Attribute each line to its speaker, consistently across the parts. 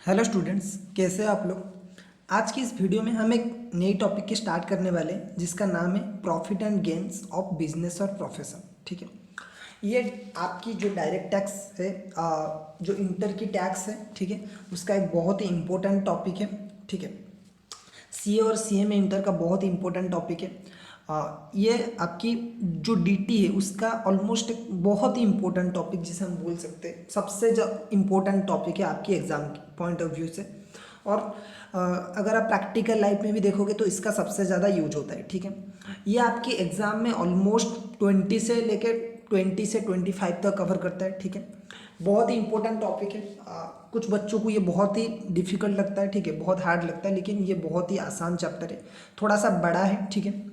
Speaker 1: Hello students, कैसे हैं आप लोग। आज की इस वीडियो में हम एक नई टॉपिक की स्टार्ट करने वाले हैं जिसका नाम है profit and gains of business और प्रोफेशन। ठीक है, ये आपकी जो डायरेक्ट टैक्स है, जो इंटर की टैक्स है, ठीक है, उसका एक बहुत ही इम्पोर्टेंट टॉपिक है। ठीक है, सीए और सीए में इंटर का बहुत ही इम्पोर्टेंट टॉपिक है। ये आपकी जो डीटी है उसका ऑलमोस्ट एक बहुत ही इम्पोर्टेंट टॉपिक जिसे हम बोल सकते हैं सबसे जो इम्पोर्टेंट टॉपिक है आपकी एग्जाम की पॉइंट ऑफ व्यू से। और अगर आप प्रैक्टिकल लाइफ में भी देखोगे तो इसका सबसे ज़्यादा यूज होता है। ठीक है, ये आपके एग्ज़ाम में ऑलमोस्ट 20 से 25 तक कवर करता है। ठीक है, बहुत ही इंपॉर्टेंट टॉपिक है। कुछ बच्चों को ये बहुत ही डिफिकल्ट लगता है, ठीक है, बहुत हार्ड लगता है, लेकिन ये बहुत ही आसान चैप्टर है। थोड़ा सा बड़ा है, ठीक है,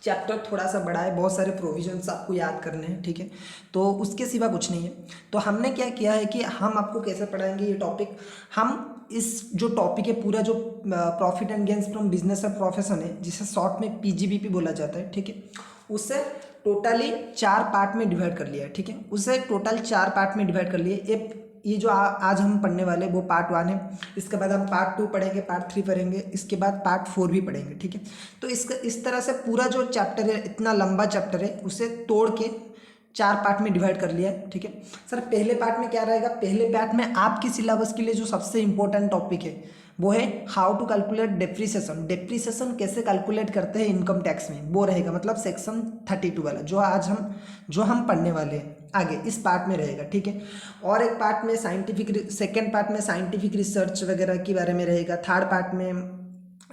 Speaker 1: चैप्टर थोड़ा सा बड़ा है, बहुत सारे प्रोविजंस आपको याद करने हैं। ठीक है, तो उसके सिवा कुछ नहीं है। तो हमने क्या किया है कि हम आपको कैसे पढ़ाएंगे ये टॉपिक। हम इस जो टॉपिक है पूरा जो profit and gains from business और प्रोफेशन है, जिसे शॉर्ट में पीजीबीपी बोला जाता है, ठीक है, उसे टोटली 4 पार्ट में डिवाइड कर लिया है। ठीक है, उसे टोटल 4 पार्ट में डिवाइड कर लिए। ये जो आज हम पढ़ने वाले वो पार्ट 1 है। इसके बाद हम पार्ट 2 पढ़ेंगे, पार्ट 3 पढ़ेंगे, इसके बाद पार्ट 4 भी पढ़ेंगे। ठीक है, तो इस तरह से पूरा जो चैप्टर है, इतना लंबा चैप्टर है, उसे तोड़ के 4 पार्ट में डिवाइड कर लिया है। ठीक है सर, पहले पार्ट में क्या रहेगा। पहले पार्ट में आपकी सिलेबस के लिए जो सबसे इंपॉर्टेंट टॉपिक है वो है how to calculate depreciation. Depreciation कैसे कैलकुलेट करते हैं इनकम टैक्स में, वो रहेगा, मतलब सेक्शन 32 वाला जो हम पढ़ने वाले हैं आगे इस पार्ट में रहेगा। ठीक है, और एक पार्ट में सेकेंड पार्ट में साइंटिफिक रिसर्च वगैरह के बारे में रहेगा। थर्ड पार्ट में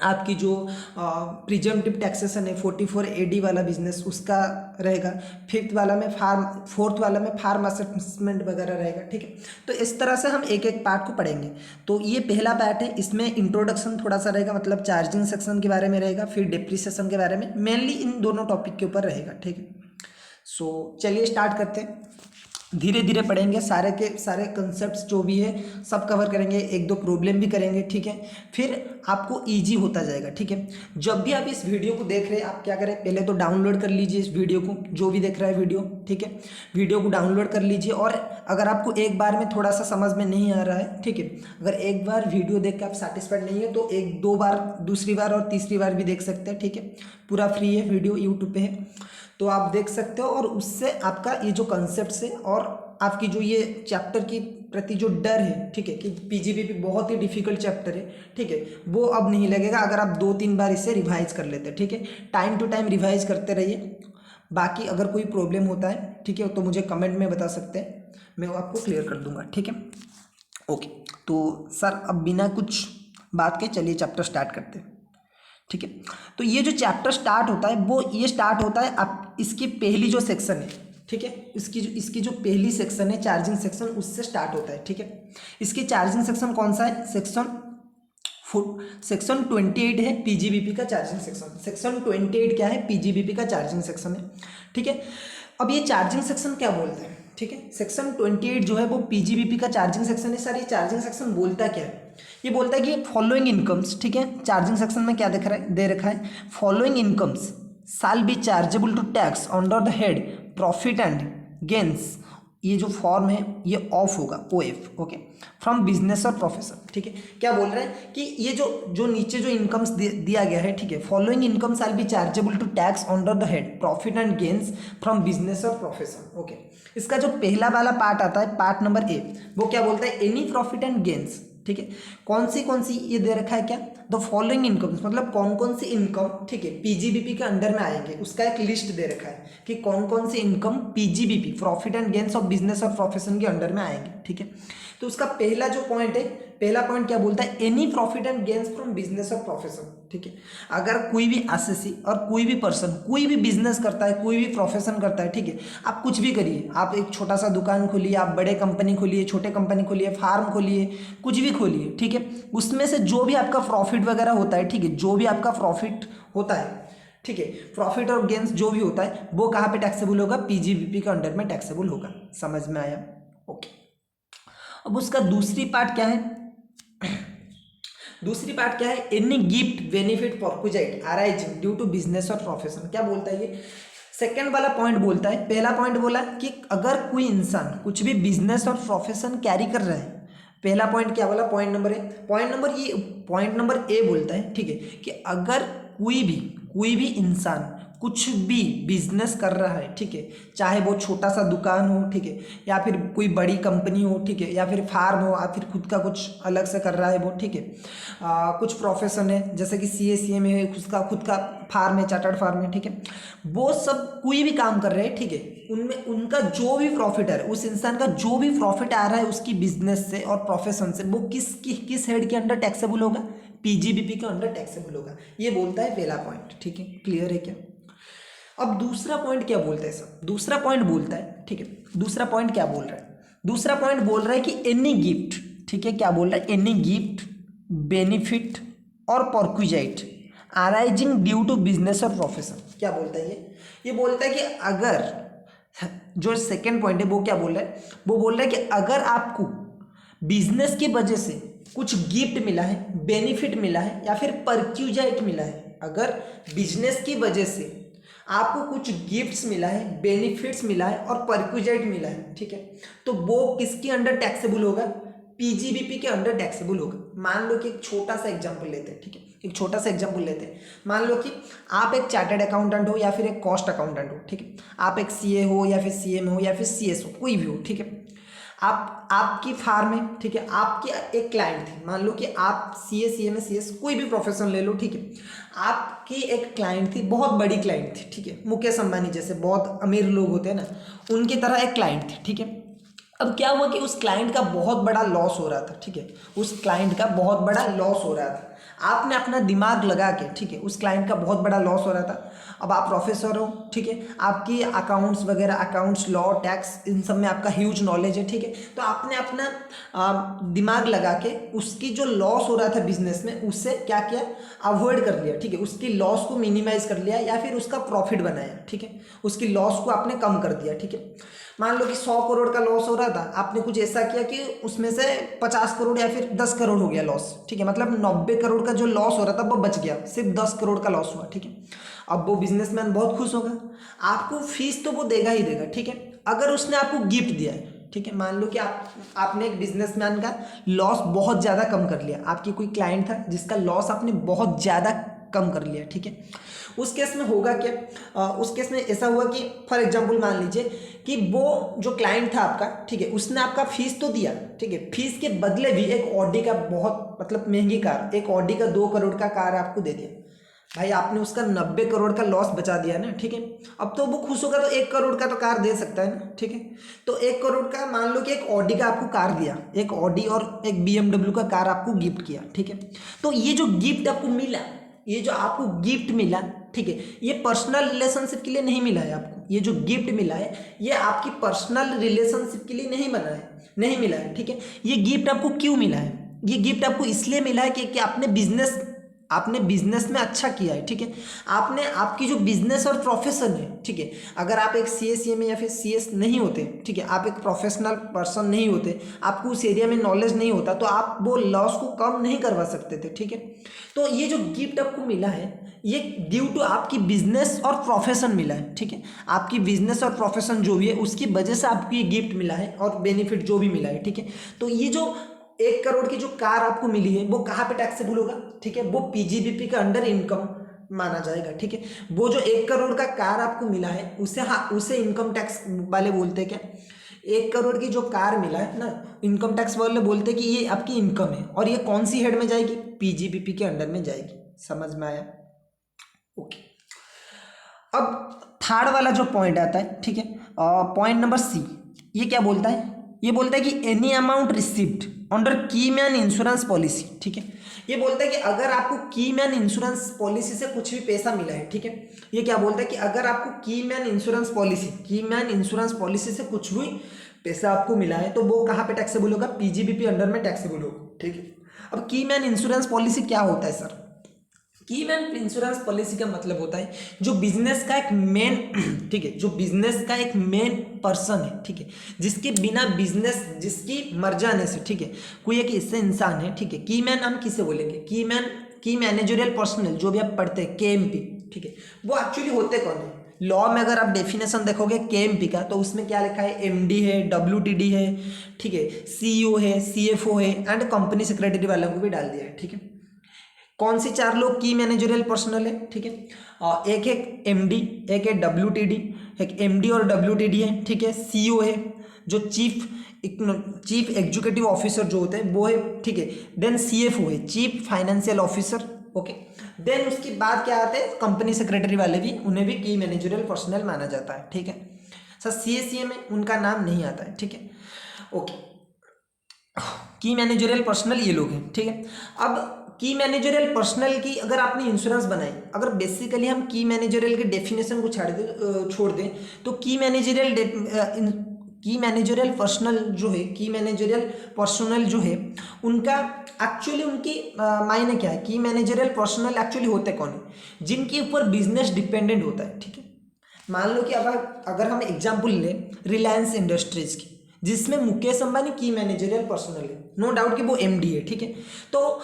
Speaker 1: आपकी जो प्रिजम्पटिव टैक्सेशन है 44 एडी वाला बिजनेस उसका रहेगा। फोर्थ वाला में फार्म असेसमेंट वगैरह रहेगा। ठीक है, तो इस तरह से हम एक एक पार्ट को पढ़ेंगे। तो ये पहला पार्ट है, इसमें इंट्रोडक्शन थोड़ा सा रहेगा, मतलब चार्जिंग सेक्शन के बारे में रहेगा, फिर डिप्रिसिएशन के बारे में, मेनली इन दोनों टॉपिक के ऊपर रहेगा। ठीक है, सो चलिए स्टार्ट करते हैं। धीरे धीरे पढ़ेंगे, सारे के सारे कंसेप्ट्स जो भी है सब कवर करेंगे, एक दो प्रॉब्लम भी करेंगे। ठीक है, फिर आपको इजी होता जाएगा। ठीक है, जब भी आप इस वीडियो को देख रहे हैं आप क्या करें, पहले तो डाउनलोड कर लीजिए इस वीडियो को, जो भी देख रहा है वीडियो। ठीक है, वीडियो को डाउनलोड कर लीजिए, और अगर आपको एक बार में थोड़ा सा समझ में नहीं आ रहा है, ठीक है, अगर एक बार वीडियो देख के आप सेटिस्फाइड नहीं है तो एक दो बार, दूसरी बार और तीसरी बार भी देख सकते हैं। ठीक है, पूरा फ्री है, वीडियो यूट्यूब पे है, तो आप देख सकते हो, और उससे आपका ये जो कंसेप्ट है और आपकी जो ये चैप्टर की प्रति जो डर है, ठीक है, कि पीजीबीपी बहुत ही डिफिकल्ट चैप्टर है, ठीक है, वो अब नहीं लगेगा अगर आप 2-3 बार इसे रिवाइज कर लेते हैं। ठीक है, टाइम टू टाइम रिवाइज करते रहिए। बाकी अगर कोई प्रॉब्लम होता है, ठीक है, तो मुझे कमेंट में बता सकते हैं, मैं वो आपको क्लियर कर दूंगा। ठीक है, ओके, तो सर अब बिना कुछ बात के चलिए चैप्टर स्टार्ट करते हैं। ठीक है, तो ये जो चैप्टर स्टार्ट होता है वो ये स्टार्ट होता है आप इसकी पहली जो सेक्शन है, ठीक है, इसकी जो पहली सेक्शन है चार्जिंग सेक्शन, उससे स्टार्ट होता है। ठीक है, इसकी चार्जिंग सेक्शन कौन सा है, सेक्शन 28 है पीजीबीपी का चार्जिंग सेक्शन। सेक्शन 28 क्या है, पीजीबीपी का चार्जिंग सेक्शन है। ठीक है, अब ये चार्जिंग सेक्शन क्या बोलते हैं, ठीक है, सेक्शन 28 जो है वो पीजीबीपी का चार्जिंग सेक्शन है। सर ये चार्जिंग सेक्शन बोलता क्या है, ये बोलता है कि फॉलोइंग इनकम्स, ठीक है, चार्जिंग सेक्शन में क्या दे रखा है, following incomes shall be chargeable to tax under the head profit and gains. ये जो फॉर्म है ये ऑफ होगा, OF, ओके, फ्रॉम बिजनेस और प्रोफेशन। ठीक है, क्या बोल रहे हैं कि ये जो नीचे जो इनकम्स दिया गया है, ठीक है, following incomes are be chargeable to tax under the head profit and gains from business और प्रोफेशन। ओके, इसका जो पहला वाला पार्ट आता है, पार्ट नंबर A, वो क्या बोलता है, एनी प्रॉफिट एंड गेन्स। ठीक है, कौन सी ये दे रखा है, क्या, द फॉलोइंग इनकम्स, मतलब कौन सी इनकम, ठीक है, पीजीबीपी के अंडर में आएंगे, उसका एक लिस्ट दे रखा है कि कौन सी income PGBP profit and gains of business और प्रोफेशन के अंडर में आएंगे। ठीक है, तो उसका पहला जो पॉइंट है, पहला पॉइंट क्या बोलता है, any profit and gains from business और प्रोफेशन। ठीक है, अगर कोई भी एसएससी और कोई भी पर्सन कोई भी बिजनेस करता है, कोई भी प्रोफेशन करता है, ठीक है, आप कुछ भी करिए, आप एक छोटा सा दुकान खोलिए, आप बड़े कंपनी खोलिए, छोटे कंपनी खोलिए, फार्म खोलिए, कुछ भी खोलिए, ठीक है, उसमें से जो भी आपका प्रॉफिट वगैरह होता है, ठीक है, जो भी आपका प्रॉफिट होता है, ठीक है, प्रॉफिट और गेन्स जो भी होता है वो कहाँ पे टैक्सेबल होगा, पीजीबीपी के अंडर में टैक्सेबल होगा। समझ में आया, ओके। अब उसका दूसरी पार्ट क्या है, दूसरी पार्ट क्या है, any gift benefit perquisite arising due to business और प्रोफेशन। क्या बोलता है ये, सेकंड वाला पॉइंट बोलता है, पहला पॉइंट बोला कि अगर कोई इंसान कुछ भी बिजनेस और प्रोफेशन कैरी कर रहा है पहला पॉइंट क्या बोला, point number A, point number A बोलता है, ठीक है, कि अगर कोई भी इंसान कुछ भी बिजनेस कर रहा है, ठीक है, चाहे वो छोटा सा दुकान हो, ठीक है, या फिर कोई बड़ी कंपनी हो, ठीक है, या फिर फार्म हो, या फिर खुद का कुछ अलग से कर रहा है वो, ठीक है, कुछ प्रोफेशन है जैसे कि सीए सीएम है, खुद का फार्म है, चार्टर्ड फार्म है, ठीक है, वो सब कोई भी काम कर रहे हैं, ठीक है, उनमें उनका जो भी प्रॉफिट आ रहा है, उस इंसान का जो भी प्रॉफिट आ रहा है उसकी बिजनेस से और प्रोफेशन से, वो किस हेड के अंडर टैक्सेबल होगा, पीजीबीपी के अंडर टैक्सेबल होगा। ये बोलता है पहला पॉइंट, ठीक है, क्लियर है क्या। अब दूसरा पॉइंट क्या बोलता है सर, दूसरा पॉइंट बोलता है, ठीक है, दूसरा पॉइंट क्या बोल रहा है, दूसरा पॉइंट बोल रहा है कि एनी गिफ्ट, ठीक है, क्या बोल रहा है, एनी गिफ्ट, बेनिफिट और परक्विजाइट अराइजिंग ड्यू टू बिजनेस और प्रोफेशन। क्या बोलता है ये बोलता है कि अगर, जो सेकंड पॉइंट है वो क्या बोल रहा है, वो बोल रहा है कि अगर आपको बिजनेस की वजह से कुछ गिफ्ट मिला है, बेनिफिट मिला है या फिर परक्यूजाइट मिला है, अगर बिजनेस की वजह से आपको कुछ गिफ्ट्स मिला है, बेनिफिट्स मिला है और परक्यूजाइट मिला है, ठीक है, तो वो किसके अंडर टैक्सेबल होगा, पीजीबीपी के अंडर टैक्सेबल होगा। मान लो कि एक छोटा सा एग्जांपल लेते हैं, ठीक है, एक छोटा सा एग्जांपल लेते हैं, मान लो कि आप एक चार्टर्ड अकाउंटेंट हो या फिर एक कॉस्ट अकाउंटेंट हो, ठीक है, आप एक सीए हो या फिर सीएम हो या फिर सीएस हो, कोई भी हो, ठीक है, आपकी फार्म है, ठीक है, आपकी एक क्लाइंट थी, मान लो कि आप सीए सीएम सीएस कोई भी प्रोफेशन ले लो, ठीक है, आपकी एक क्लाइंट थी, बहुत बड़ी क्लाइंट थी, ठीक है, मुकेश अंबानी जैसे बहुत अमीर लोग होते हैं ना, उनकी तरह एक क्लाइंट थी, ठीक है। अब क्या हुआ कि उस क्लाइंट का बहुत बड़ा लॉस हो रहा था, ठीक है, उस क्लाइंट का बहुत बड़ा लॉस हो रहा था, आपने अपना दिमाग लगा के, ठीक है, उस क्लाइंट का बहुत बड़ा लॉस हो रहा था। अब आप प्रोफेसर हो, ठीक है, आपकी अकाउंट्स वगैरह, अकाउंट्स, लॉ, टैक्स, इन सब में आपका ह्यूज नॉलेज है, ठीक है, तो आपने अपना दिमाग लगा के उसकी जो लॉस हो रहा था बिजनेस में, उससे क्या किया, अवॉइड कर लिया, ठीक है, उसकी लॉस को मिनिमाइज कर लिया या फिर उसका प्रॉफिट बनाया, ठीक है, उसकी लॉस को आपने कम कर दिया, ठीक है। मान लो कि 100 करोड़ का लॉस हो रहा था, आपने कुछ ऐसा किया कि उसमें से 50 करोड़ या फिर 10 करोड़ हो गया लॉस, ठीक है, मतलब 90 करोड़ का जो लॉस हो रहा था वो बच गया, सिर्फ 10 करोड़ का लॉस हुआ, ठीक है। अब वो बिजनेसमैन बहुत खुश होगा, आपको फीस तो वो देगा ही देगा, ठीक है। अगर उसने आपको गिफ्ट दिया है, ठीक है, मान लो कि आपने एक बिजनेसमैन का लॉस बहुत ज़्यादा कम कर लिया, आपकी कोई क्लाइंट था जिसका लॉस आपने बहुत ज़्यादा कम कर लिया, ठीक है, उस केस में होगा क्या, उस केस में ऐसा हुआ कि फॉर एग्जांपल मान लीजिए कि वो जो क्लाइंट था आपका, ठीक है, उसने आपका फीस तो दिया, ठीक है, फीस के बदले भी एक ऑडी का बहुत मतलब महंगी कार, एक ऑडी का 2 करोड़ का कार आपको दे दिया, भाई आपने उसका 90 करोड़ का लॉस बचा दिया ना, ठीक है। अब तो वो खुश होगा, तो 1 करोड़ का तो कार दे सकता है ना, ठीक है, तो 1 करोड़ का मान लो कि एक ऑडी का आपको कार दिया, एक ऑडी और एक BMW का कार आपको गिफ्ट किया, ठीक है। तो ये जो गिफ्ट आपको मिला, ये जो आपको गिफ्ट मिला, ठीक है, ये पर्सनल रिलेशनशिप के लिए नहीं मिला है आपको, ये जो गिफ्ट मिला है ये आपकी पर्सनल रिलेशनशिप के लिए नहीं बना है, नहीं मिला है, ठीक है। ये गिफ्ट आपको क्यों मिला है, ये गिफ्ट आपको इसलिए मिला है कि आपने बिजनेस में अच्छा किया है, ठीक है, आपने आपकी जो बिजनेस और प्रोफेशन है, ठीक है, अगर आप एक सीए में या फिर सीएस नहीं होते, ठीक है, आप एक प्रोफेशनल पर्सन नहीं होते, आपको उस एरिया में नॉलेज नहीं होता, तो आप वो लॉस को कम नहीं करवा सकते थे, ठीक है। तो ये जो गिफ्ट आपको मिला है ये ड्यू टू आपकी बिजनेस और प्रोफेशन मिला है, ठीक है, आपकी बिजनेस और प्रोफेशन जो भी है उसकी वजह से आपको ये गिफ्ट मिला है और बेनिफिट जो भी मिला है, ठीक है। तो ये जो 1 करोड़ की जो कार आपको मिली है वो कहाँ पे टैक्सेबल होगा, ठीक है, वो पीजीबीपी के अंडर इनकम माना जाएगा, ठीक है। वो जो 1 करोड़ का कार आपको मिला है उसे, हाँ, उसे इनकम टैक्स वाले बोलते हैं क्या, 1 करोड़ की जो कार मिला है ना, इनकम टैक्स वाले बोलते हैं कि ये आपकी इनकम है और ये कौन सी हेड में जाएगी, पीजीबीपी के अंडर में जाएगी। समझ में आया, ओके। अब थर्ड वाला जो पॉइंट आता है, ठीक है, पॉइंट नंबर सी, ये क्या बोलता है, ये बोलता है कि एनी अमाउंट रिसीव्ड अंडर की मैन इंश्योरेंस पॉलिसी, ठीक है, ये बोलता है कि अगर आपको की मैन इंश्योरेंस पॉलिसी से कुछ भी पैसा मिला है, ठीक है, ये क्या बोलता है कि अगर आपको की मैन इंश्योरेंस पॉलिसी से कुछ भी पैसा आपको मिला है तो वो कहाँ पे टैक्सेबल होगा, पीजीबीपी अंडर में टैक्सेबल होगा, ठीक है। अब की मैन इंश्योरेंस पॉलिसी क्या होता है सर, की मैन इंश्योरेंस पॉलिसी का मतलब होता है जो बिजनेस का एक मेन ठीक है, जो बिजनेस का एक मेन पर्सन है, ठीक है, जिसके बिना बिजनेस, जिसकी मर जाने से, ठीक है, कोई एक ऐसे इंसान है, ठीक है, की मैन हम किसे बोलेंगे, की मैनेजरियल पर्सनल, जो भी आप पढ़ते हैं KMP, ठीक है, वो एक्चुअली होते कौन है, लॉ में अगर आप डेफिनेशन देखोगे केएमपी का, तो उसमें क्या लिखा है, एमडी है, डब्ल्यूटीडी है, ठीक है, सीईओ है, सीएफओ है, एंड कंपनी सेक्रेटरी वालों को भी डाल दिया है, ठीक है। कौन से चार लोग की मैनेजरियल पर्सनल है, ठीक है, एक है एमडी, एक है डब्ल्यूटीडी, एक एमडी और डब्ल्यूटीडी है, ठीक है, सीईओ है जो चीफ एग्जीक्यूटिव ऑफिसर जो होते हैं वो है, ठीक है, देन सीएफओ है chief financial officer, okay, then उसके बाद क्या आते हैं कंपनी सेक्रेटरी वाले भी, उन्हें भी की मैनेजरियल पर्सनल माना जाता है, ठीक है। सर सीएसीए में उनका नाम नहीं आता है, ठीक है, ओके। की मैनेजरियल पर्सनल ये लोग हैं, ठीक है। अब की मैनेजरियल पर्सनल की अगर आपने इंश्योरेंस बनाई, अगर बेसिकली हम की मैनेजरियल के डेफिनेशन को छोड़ दें तो की मैनेजरियल पर्सनल जो है, की मैनेजरियल पर्सनल जो है उनका एक्चुअली उनकी मायने क्या है, की मैनेजरियल पर्सनल एक्चुअली होते कौन है, जिनके ऊपर बिजनेस डिपेंडेंट होता है, ठीक है। मान लो कि अगर हम एग्जांपल लें रिलायंस इंडस्ट्रीज की, जिसमें मुकेश अंबानी की मैनेजरियल पर्सनल है, नो डाउट कि वो एमडी है, ठीक है। तो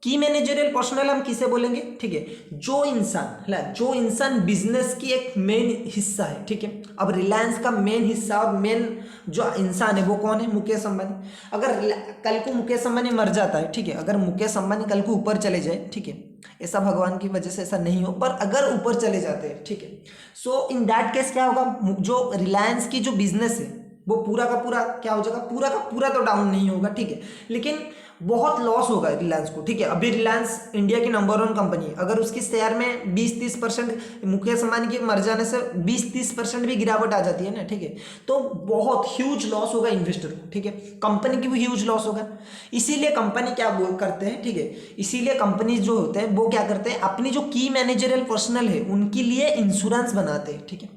Speaker 1: की मैनेजरियल पर्सनल हम किसे बोलेंगे, ठीक है, जो इंसान बिजनेस की एक मेन हिस्सा है, ठीक है। अब रिलायंस का मेन हिस्सा और मेन जो इंसान है वो कौन है, मुकेश अंबानी। अगर कल को मुकेश अंबानी मर जाता है, ठीक है, अगर मुकेश अंबानी कल को ऊपर चले जाए, ठीक है, ऐसा भगवान की वजह से ऐसा नहीं हो, पर अगर ऊपर चले जाते हैं, ठीक है, सो इन दैट केस क्या होगा, जो रिलायंस की जो बिजनेस है वो पूरा का पूरा क्या हो जाएगा, पूरा का पूरा तो डाउन नहीं होगा, ठीक है, लेकिन बहुत लॉस होगा रिलायंस को, ठीक है। अभी रिलायंस इंडिया की नंबर 1 कंपनी है, अगर उसकी शेयर में 20-30% मुकेश अंबानी के मर जाने से 20-30% भी गिरावट आ जाती है ना, ठीक है, तो बहुत ह्यूज लॉस होगा इन्वेस्टर को, ठीक है, कंपनी की भी ह्यूज लॉस होगा। इसीलिए कंपनी क्या करते हैं, ठीक है, इसीलिए कंपनी जो होते हैं वो क्या करते हैं, अपनी जो की मैनेजरियल पर्सनल है उनके लिए इंश्योरेंस बनाते हैं, ठीक है।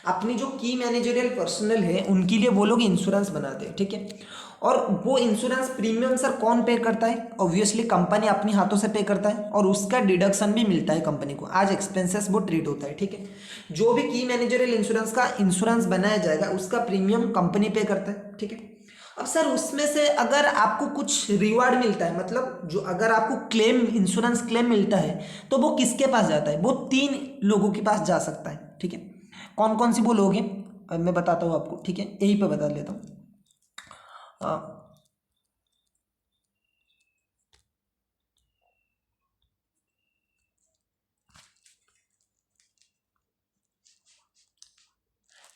Speaker 1: अपनी जो की मैनेजरियल पर्सनल है उनके लिए वो लोग इंश्योरेंस बनाते हैं, ठीक है। और वो इंश्योरेंस प्रीमियम सर कौन पे करता है, ऑब्वियसली कंपनी अपने हाथों से पे करता है, और उसका डिडक्शन भी मिलता है कंपनी को, आज एक्सपेंसेस वो ट्रीट होता है, ठीक है। जो भी की मैनेजरियल इंश्योरेंस का इंश्योरेंस बनाया जाएगा उसका प्रीमियम कंपनी पे करता है, ठीक है। अब सर उसमें से अगर आपको कुछ रिवार्ड मिलता है, मतलब जो अगर आपको क्लेम इंश्योरेंस क्लेम मिलता है तो वो किसके पास जाता है, वो 3 लोगों के पास जा सकता है, ठीक है। कौन कौन सी वो लोग हैं अब मैं बताता हूँ आपको, ठीक है, यही पे बता लेता हूँ।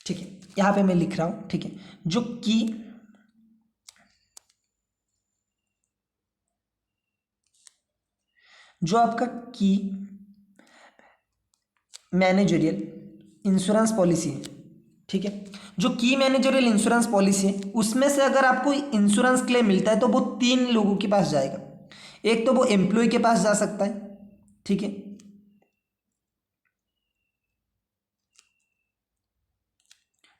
Speaker 1: ठीक है, यहाँ पे मैं लिख रहा हूँ, ठीक है, जो आपका की मैनेजरियल इंश्योरेंस पॉलिसी है, ठीक है, जो की मैनेजरियल इंश्योरेंस पॉलिसी है उसमें से अगर आपको इंश्योरेंस क्लेम मिलता है तो वो 3 लोगों के पास जाएगा। एक तो वो एम्प्लॉय के पास जा सकता है, ठीक है,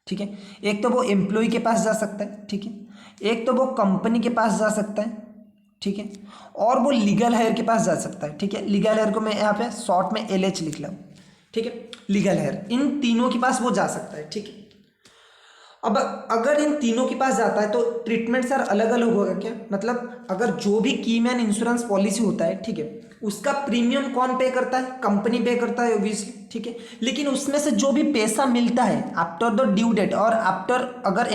Speaker 1: ठीक है, एक तो वो एम्प्लॉय के पास जा सकता है, ठीक है, एक तो वो कंपनी के पास जा सकता है, ठीक है, और वो लीगल हायर के पास जा सकता है, ठीक है। लीगल हायर को मैं यहाँ पे शॉर्ट में LH लिख रहा हूँ, ठीक है, लीगल हायर, इन तीनों के पास वो जा सकता है, ठीक है। अब अगर इन तीनों के पास जाता है तो ट्रीटमेंट सर अलग अलग होगा क्या, मतलब अगर जो भी की मैन इंश्योरेंस पॉलिसी होता है, ठीक है, उसका प्रीमियम कौन पे करता है, कंपनी पे करता है ऑब्वियसली, ठीक है, लेकिन उसमें से जो भी पैसा मिलता है आफ्टर द ड्यू डेट और आफ्टर अगर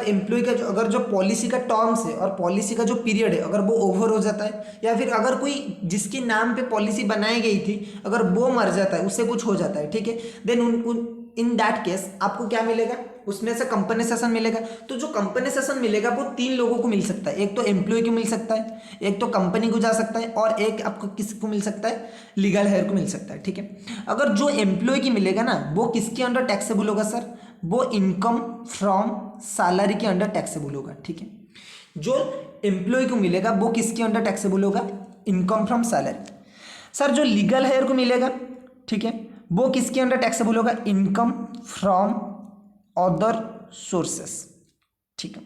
Speaker 1: एम्प्लॉय का जो पॉलिसी का टर्म्स है और पॉलिसी का जो पीरियड है अगर वो ओवर हो जाता है, या फिर अगर कोई जिसके नाम पे पॉलिसी बनाई गई थी अगर वो मर जाता है, उससे कुछ हो जाता है, ठीक है, देन इन दैट केस आपको क्या मिलेगा, उसमें से कंपनसेशन मिलेगा। तो जो कंपनसेशन मिलेगा वो 3 लोगों को मिल सकता है, एक तो एम्प्लॉय को मिल सकता है, एक तो कंपनी को जा सकता है, और एक आपको किसको मिल सकता है, लीगल हायर को मिल सकता है, ठीक है। अगर जो एम्प्लॉय की मिलेगा ना वो किसके अंडर टैक्सेबल होगा सर, वो इनकम फ्रॉम सैलरी के अंडर टैक्सेबल होगा, ठीक है। जो एम्प्लॉय को मिलेगा वो किसके अंडर टैक्सेबल होगा, इनकम फ्रॉम सैलरी। सर जो लीगल हायर को मिलेगा, ठीक है, वो किसके अंडर टैक्सेबल होगा, इनकम फ्रॉम अदर सोर्सेस, ठीक है।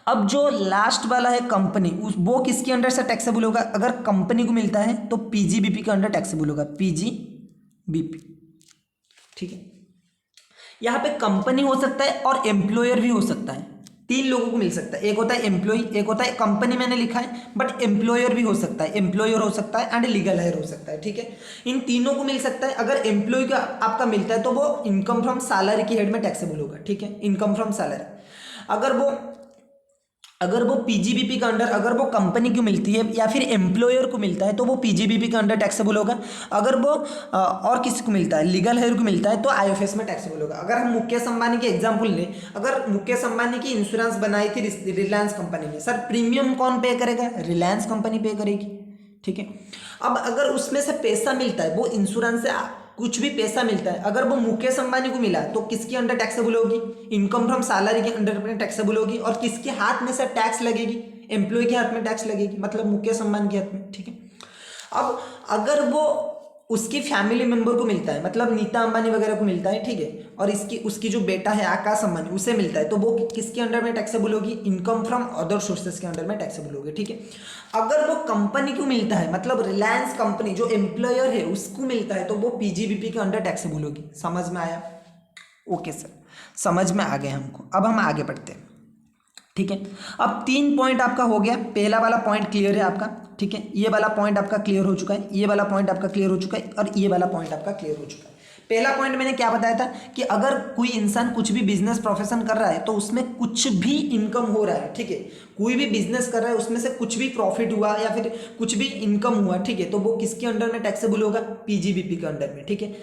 Speaker 1: अब जो लास्ट वाला है कंपनी, वो किसके अंडर से टैक्सेबल होगा, अगर कंपनी को मिलता है तो PGBP के अंडर टैक्सेबल होगा, PGBP, ठीक है। यहाँ पे कंपनी हो सकता है और एम्प्लॉयर भी हो सकता है, तीन लोगों को मिल सकता है, एक होता है एम्प्लॉय, एक होता है कंपनी मैंने लिखा है, बट एम्प्लॉयर भी हो सकता है, एम्प्लॉयर हो सकता है एंड लीगल हायर हो सकता है, ठीक है। इन तीनों को मिल सकता है। अगर एम्प्लॉय का आपका मिलता है तो वो इनकम फ्रॉम सैलरी की हेड में टैक्सेबल होगा, ठीक है, इनकम फ्रॉम सैलरी। अगर वो पीजीबीपी का अंडर, अगर वो कंपनी को मिलती है या फिर एम्प्लॉयर को मिलता है तो वो पीजीबीपी का अंडर टैक्सेबल होगा। अगर वो और किसी को मिलता है, लीगल हेयर को मिलता है तो आईएफएस में टैक्सेबल होगा। अगर हम मुकेश अंबानी के एग्जांपल लें, अगर मुकेश अंबानी की इंश्योरेंस बनाई थी रिलायंस कंपनी ने, सर प्रीमियम कौन पे करेगा? रिलायंस कंपनी पे करेगी, ठीक है। अब अगर उसमें से पैसा मिलता है, वो इंश्योरेंस से कुछ भी पैसा मिलता है, अगर वो मुकेश अंबानी को मिला तो किसके अंडर टैक्सेबल होगी? इनकम फ्रॉम सैलरी के अंडर में टैक्सेबल होगी। और किसके हाथ में से टैक्स लगेगी? एम्प्लॉय के हाथ में टैक्स लगेगी, मतलब मुकेश अंबानी के हाथ में, ठीक है। अब अगर वो उसकी फैमिली मेंबर को मिलता है, मतलब नीता अंबानी वगैरह को मिलता है, ठीक है, और उसकी जो बेटा है आकाश अंबानी, उसे मिलता है, तो वो किसके अंडर में टैक्सेबल होगी? इनकम फ्रॉम अदर सोर्सेस के अंडर में टैक्सेबल होगी, ठीक है। अगर वो कंपनी को मिलता है, मतलब रिलायंस कंपनी जो एम्प्लॉयर है उसको मिलता है, तो वो पीजीबीपी के अंडर टैक्सेबल होगी। समझ में आया? ओके सर, समझ में आ गया हमको। अब हम आगे बढ़ते हैं, ठीक है। अब 3 पॉइंट आपका हो गया, पहला वाला पॉइंट क्लियर है आपका, ठीक है। ये वाला पॉइंट आपका क्लियर हो चुका है, ये वाला पॉइंट आपका क्लियर हो चुका है, और ये वाला पॉइंट आपका क्लियर हो चुका है। पहला पॉइंट मैंने क्या बताया था कि अगर कोई इंसान कुछ भी बिजनेस प्रोफेशन कर रहा है तो उसमें कुछ भी इनकम हो रहा है, ठीक है, कोई भी बिजनेस कर रहा है उसमें से कुछ भी प्रॉफिट हुआ या फिर कुछ भी इनकम हुआ, ठीक है, तो वो किसके अंडर में टैक्सेबल होगा? पीजीबीपी के अंडर में, ठीक है।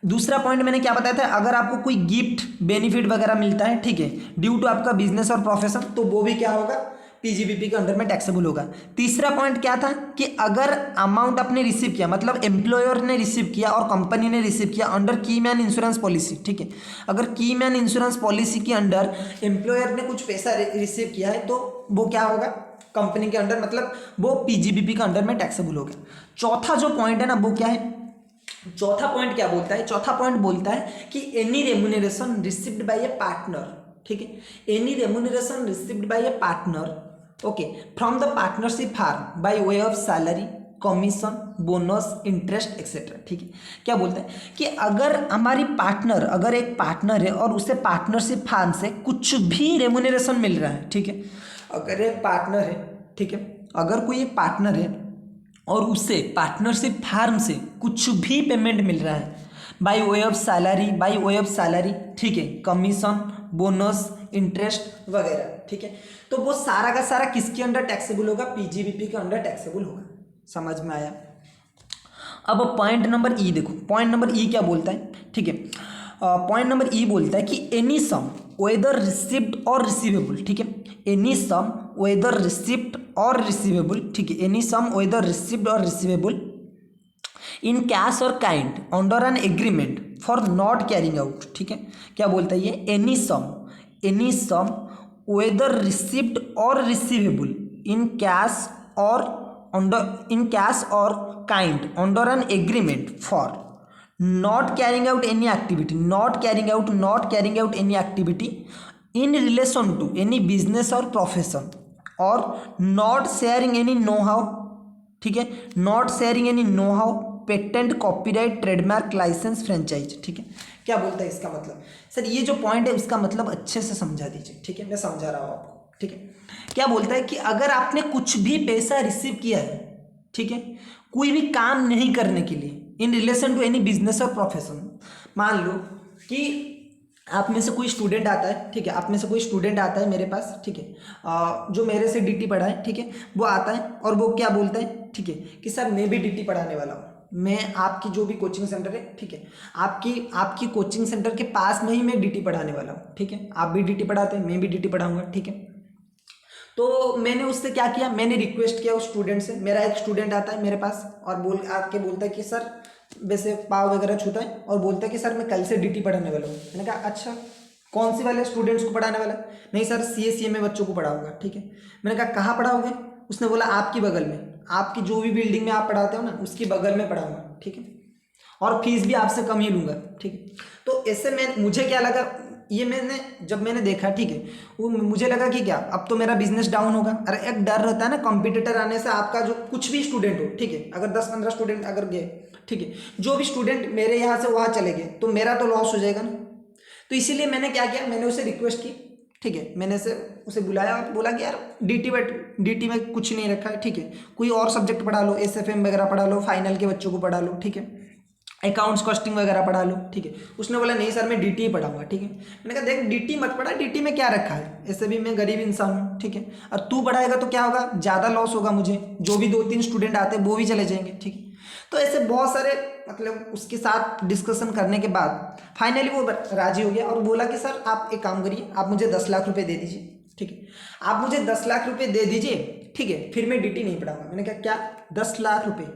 Speaker 1: दूसरा पॉइंट मैंने क्या बताया था, अगर आपको कोई गिफ्ट बेनिफिट वगैरह मिलता है, ठीक है, ड्यू टू आपका बिजनेस और प्रोफेशन, तो वो भी क्या होगा? पीजीबीपी के अंडर में टैक्सेबल होगा। तीसरा पॉइंट क्या था कि अगर अमाउंट आपने रिसीव किया, मतलब एम्प्लॉयर ने रिसीव किया और कंपनी ने रिसीव किया अंडर की मैन इंश्योरेंस पॉलिसी, ठीक है, अगर की मैन इंश्योरेंस पॉलिसी के अंडर एम्प्लॉयर ने कुछ पैसा रिसीव किया है तो वो क्या होगा? कंपनी के अंडर, मतलब वो पीजीबीपी के अंडर में टैक्सेबल होगा। चौथा जो पॉइंट है ना, वो क्या है? चौथा पॉइंट क्या बोलता है? चौथा पॉइंट बोलता है कि any remuneration received by a partner, ठीक है, any remuneration received by a partner, okay, from the partnership firm by way of salary, commission, bonus, interest etcetera, ठीक है। क्या बोलता है कि अगर हमारी पार्टनर, अगर एक पार्टनर है और उसे पार्टनरशिप फार्म से कुछ भी रेम्यूनरेशन मिल रहा है, ठीक है, अगर एक पार्टनर है, ठीक है, अगर कोई एक पार्टनर है और उससे पार्टनरशिप फार्म से कुछ भी पेमेंट मिल रहा है bye way of salary, bye way of salary, ठीक है, कमीशन, बोनस, इंटरेस्ट वगैरह, ठीक है, तो वो सारा का सारा किसके अंडर टैक्सेबल होगा? पीजीबीपी के अंडर टैक्सेबल होगा। समझ में आया? अब पॉइंट नंबर ई देखो, पॉइंट नंबर ई क्या बोलता है, ठीक है, पॉइंट नंबर ई बोलता है कि एनी सम वेदर रिसिप्ट और रिसीवेबल, ठीक है, एनी सम वेदर रिसिप्ट और रिसीवेबल, ठीक है, एनी सम वेदर रिसिप्ट और receivable in cash or kind under an agreement for not carrying out, ठीक है। क्या बोलता है ये? एनी सम वेदर रिसिप्ट और receivable in cash or kind under an agreement for not carrying out any activity, not carrying out any activity in relation to any business or profession, or not sharing any know-how, ठीक है, not sharing any know-how, patent, copyright, trademark, licence, franchise, ठीक है। क्या बोलता है इसका मतलब? Sir ये जो पॉइंट है उसका मतलब अच्छे से समझा दीजिए, ठीक है, मैं समझा रहा हूँ आपको, ठीक है। क्या बोलता है कि अगर आपने कुछ भी पैसा रिसीव किया है, ठीक है, कोई भी काम नहीं करने के लिए in relation to any business और प्रोफेशन, मान लो कि आप में से कोई स्टूडेंट आता है, ठीक है, आप में से कोई स्टूडेंट आता है मेरे पास, ठीक है, जो मेरे से डीटी पढ़ा है, ठीक है, वो आता है और वो क्या बोलता है, ठीक है, कि सर मैं भी डीटी पढ़ाने वाला हूँ, मैं आपकी जो भी कोचिंग सेंटर है, ठीक है, आपकी कोचिंग सेंटर के पास में ही मैं डीटी पढ़ाने वाला हूँ, ठीक है, आप भी डीटी पढ़ाते हैं, मैं भी डीटी पढ़ाऊंगा, ठीक है। तो मैंने उससे क्या किया, मैंने रिक्वेस्ट किया उस स्टूडेंट से, मेरा एक स्टूडेंट आता है मेरे पास और आके बोलता है कि सर, वैसे पाव वगैरह छूता है और बोलता है कि सर मैं कल से डीटी पढ़ाने वाला हूँ। मैंने कहा अच्छा, कौन सी वाले स्टूडेंट्स को पढ़ाने वाला? नहीं सर, CA में बच्चों को पढ़ाऊंगा, ठीक है। मैंने कहा कहाँ पढ़ाओगे? उसने बोला आपकी बगल में, आपकी जो भी बिल्डिंग में आप पढ़ाते हो ना उसकी बगल में पढ़ाऊंगा, ठीक है, और फीस भी आपसे कम ही लूँगा, ठीक है। तो ऐसे मुझे क्या लगा, ये जब मैंने देखा, ठीक है, वो मुझे लगा कि क्या अब तो मेरा बिजनेस डाउन होगा। अरे एक डर रहता है ना कॉम्पिटिटर आने से, आपका जो कुछ भी स्टूडेंट हो, ठीक है, अगर 10-15 स्टूडेंट अगर गए, ठीक है, जो भी स्टूडेंट मेरे यहाँ से वहाँ चले गए तो मेरा तो लॉस हो जाएगा ना। तो इसीलिए मैंने क्या किया, मैंने उसे रिक्वेस्ट की ठीक है। मैंने उसे बुलाया और बोला कि यार डीटी में कुछ नहीं रखा है, ठीक है, कोई और सब्जेक्ट पढ़ा लो, एसएफएम वगैरह पढ़ा लो, फाइनल के बच्चों को पढ़ा लो, ठीक है, अकाउंट्स कॉस्टिंग वगैरह पढ़ा लो, ठीक है। उसने बोला नहीं सर मैं डीटी ही पढ़ाऊंगा, ठीक है। मैंने कहा देख डीटी मत पढ़ा, डीटी में क्या रखा है, ऐसे भी मैं गरीब इंसान हूँ, ठीक है, और तू पढ़ाएगा तो क्या होगा, ज़्यादा लॉस होगा मुझे, जो भी 2-3 स्टूडेंट आते हैं वो भी चले जाएंगे, ठीक है। तो ऐसे बहुत सारे मतलब उसके साथ डिस्कशन करने के बाद फाइनली वो राजी हो गया और बोला कि सर आप एक काम करिए, आप मुझे 10 लाख रुपए दे दीजिए, ठीक है, आप मुझे 10 लाख रुपए दे दीजिए, ठीक है, फिर मैं डीटी नहीं पढ़ाऊंगा। मैंने कहा क्या 10 लाख रुपए?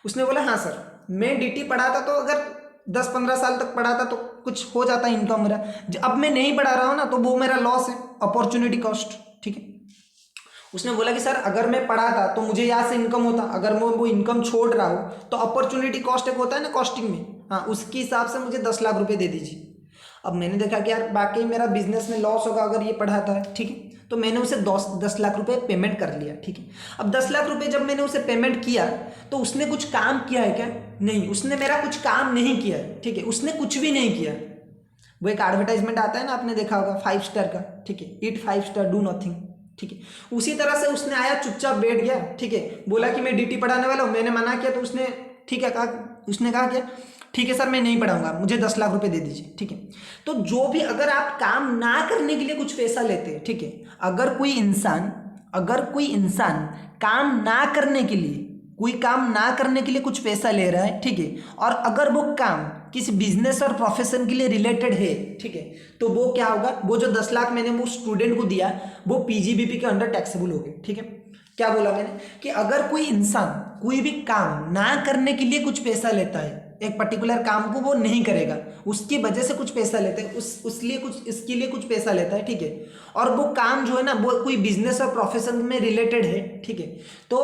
Speaker 1: उसने बोला हाँ सर, मैं डीटी पढ़ाता तो अगर 10-15 साल तक पढ़ाता तो कुछ हो जाता इनकम मेरा, अब मैं नहीं पढ़ा रहा हूँ ना तो वो मेरा लॉस है, अपॉर्चुनिटी कॉस्ट, ठीक है। उसने बोला कि सर अगर मैं पढ़ाता तो मुझे यहाँ से इनकम होता, अगर मैं वो इनकम छोड़ रहा हूँ तो अपॉर्चुनिटी कॉस्ट एक होता है ना कॉस्टिंग में, हाँ, उसके हिसाब से मुझे 10 लाख रुपए दे दीजिए। अब मैंने देखा कि यार बाकी मेरा बिजनेस में लॉस होगा अगर ये पढ़ाता है, ठीक है, तो मैंने उसे 10 लाख रुपए पेमेंट कर लिया, ठीक है। अब 10 लाख रुपए जब मैंने उसे पेमेंट किया तो उसने कुछ काम किया है क्या? नहीं, उसने मेरा कुछ काम नहीं किया है, ठीक है, उसने कुछ भी नहीं किया। वो एक एडवर्टाइजमेंट आता है ना, आपने देखा होगा 5 स्टार का, ठीक है, ईट 5 स्टार डू नथिंग, ठीक है, उसी तरह से उसने आया चुपचाप बैठ गया, ठीक है, बोला कि मैं डीटी पढ़ाने वाला हूँ, मैंने मना किया तो उसने ठीक है कहा, उसने कहा क्या ठीक है सर मैं नहीं पढ़ाऊंगा, मुझे 10 लाख रुपए दे दीजिए, ठीक है। तो जो भी अगर आप काम ना करने के लिए कुछ पैसा लेते हैं, ठीक है, अगर कोई इंसान काम ना करने के लिए कुछ पैसा ले रहा है, ठीक है, और अगर वो काम किसी बिजनेस और प्रोफेशन के लिए रिलेटेड है, ठीक है, तो वो क्या होगा, वो जो 10 लाख मैंने वो स्टूडेंट को दिया वो पीजीबीपी के अंडर टैक्सेबल हो गए, ठीक है। क्या बोला मैंने कि अगर कोई इंसान कोई भी काम ना करने के लिए कुछ पैसा लेता है, एक पर्टिकुलर काम को वो नहीं करेगा, उसकी वजह से कुछ पैसा लेते हैं, इसके लिए कुछ पैसा लेता है, ठीक है, और वो काम जो है ना वो कोई बिजनेस और प्रोफेशन में रिलेटेड है, ठीक है, तो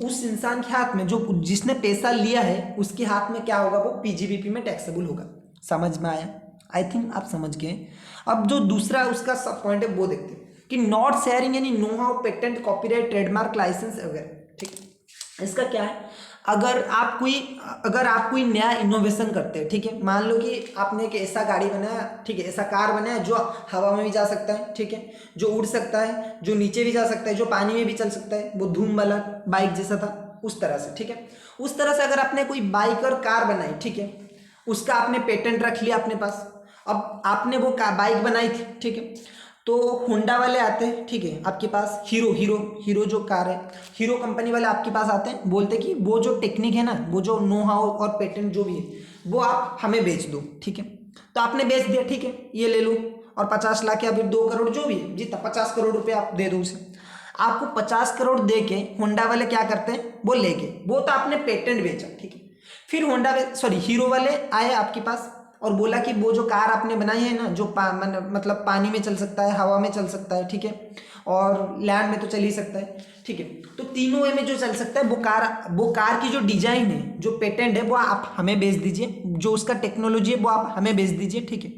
Speaker 1: उस इंसान के हाथ में जो जिसने पैसा लिया है उसके हाथ में क्या होगा, वो पीजीबीपी में टैक्सेबल होगा। समझ में आया? आई थिंक आप समझ गए। अब जो दूसरा उसका सब पॉइंट है वो देखते हैं कि नॉट शेयरिंग यानी know how patent copyright trademark licence वगैरह, ठीक है। इसका क्या है, अगर आप कोई नया इनोवेशन करते हैं, ठीक है, मान लो कि आपने एक ऐसा गाड़ी बनाया, ठीक है, ऐसा कार बनाया जो हवा में भी जा सकता है, ठीक है, जो उड़ सकता है, जो नीचे भी जा सकता है, जो पानी में भी चल सकता है, वो धूम वाला बाइक जैसा था उस तरह से, ठीक है। उस तरह से अगर आपने कोई बाइक और कार बनाई, ठीक है, उसका आपने पेटेंट रख लिया अपने पास, अब आपने वो बाइक बनाई थी, ठीक है, तो होंडा वाले आते हैं, ठीक है, आपके पास हीरो जो कार है, हीरो कंपनी वाले आपके पास आते हैं, बोलते कि वो जो टेक्निक है ना, वो जो नो हाउ और पेटेंट जो भी है वो आप हमें बेच दो, ठीक है। तो आपने बेच दिया, ठीक है, ये ले लो, और 50 लाख या फिर 2 करोड़ जो भी है, जितना 50 करोड़ रुपये आप दे दो उसे। आपको 50 करोड़ दे के होंडा वाले क्या करते हैं, वो लेके, वो तो आपने पेटेंट बेचा, ठीक है। फिर हीरो वाले आए आपके पास और बोला कि वो जो कार आपने बनाई है ना, जो मतलब पानी में चल सकता है, हवा में चल सकता है, ठीक है, और लैंड में तो चल ही सकता है, ठीक है, तो तीनों वे में जो चल सकता है वो कार की जो डिजाइन है, जो पेटेंट है वो आप हमें बेच दीजिए, जो उसका टेक्नोलॉजी है वो आप हमें बेच दीजिए, ठीक है,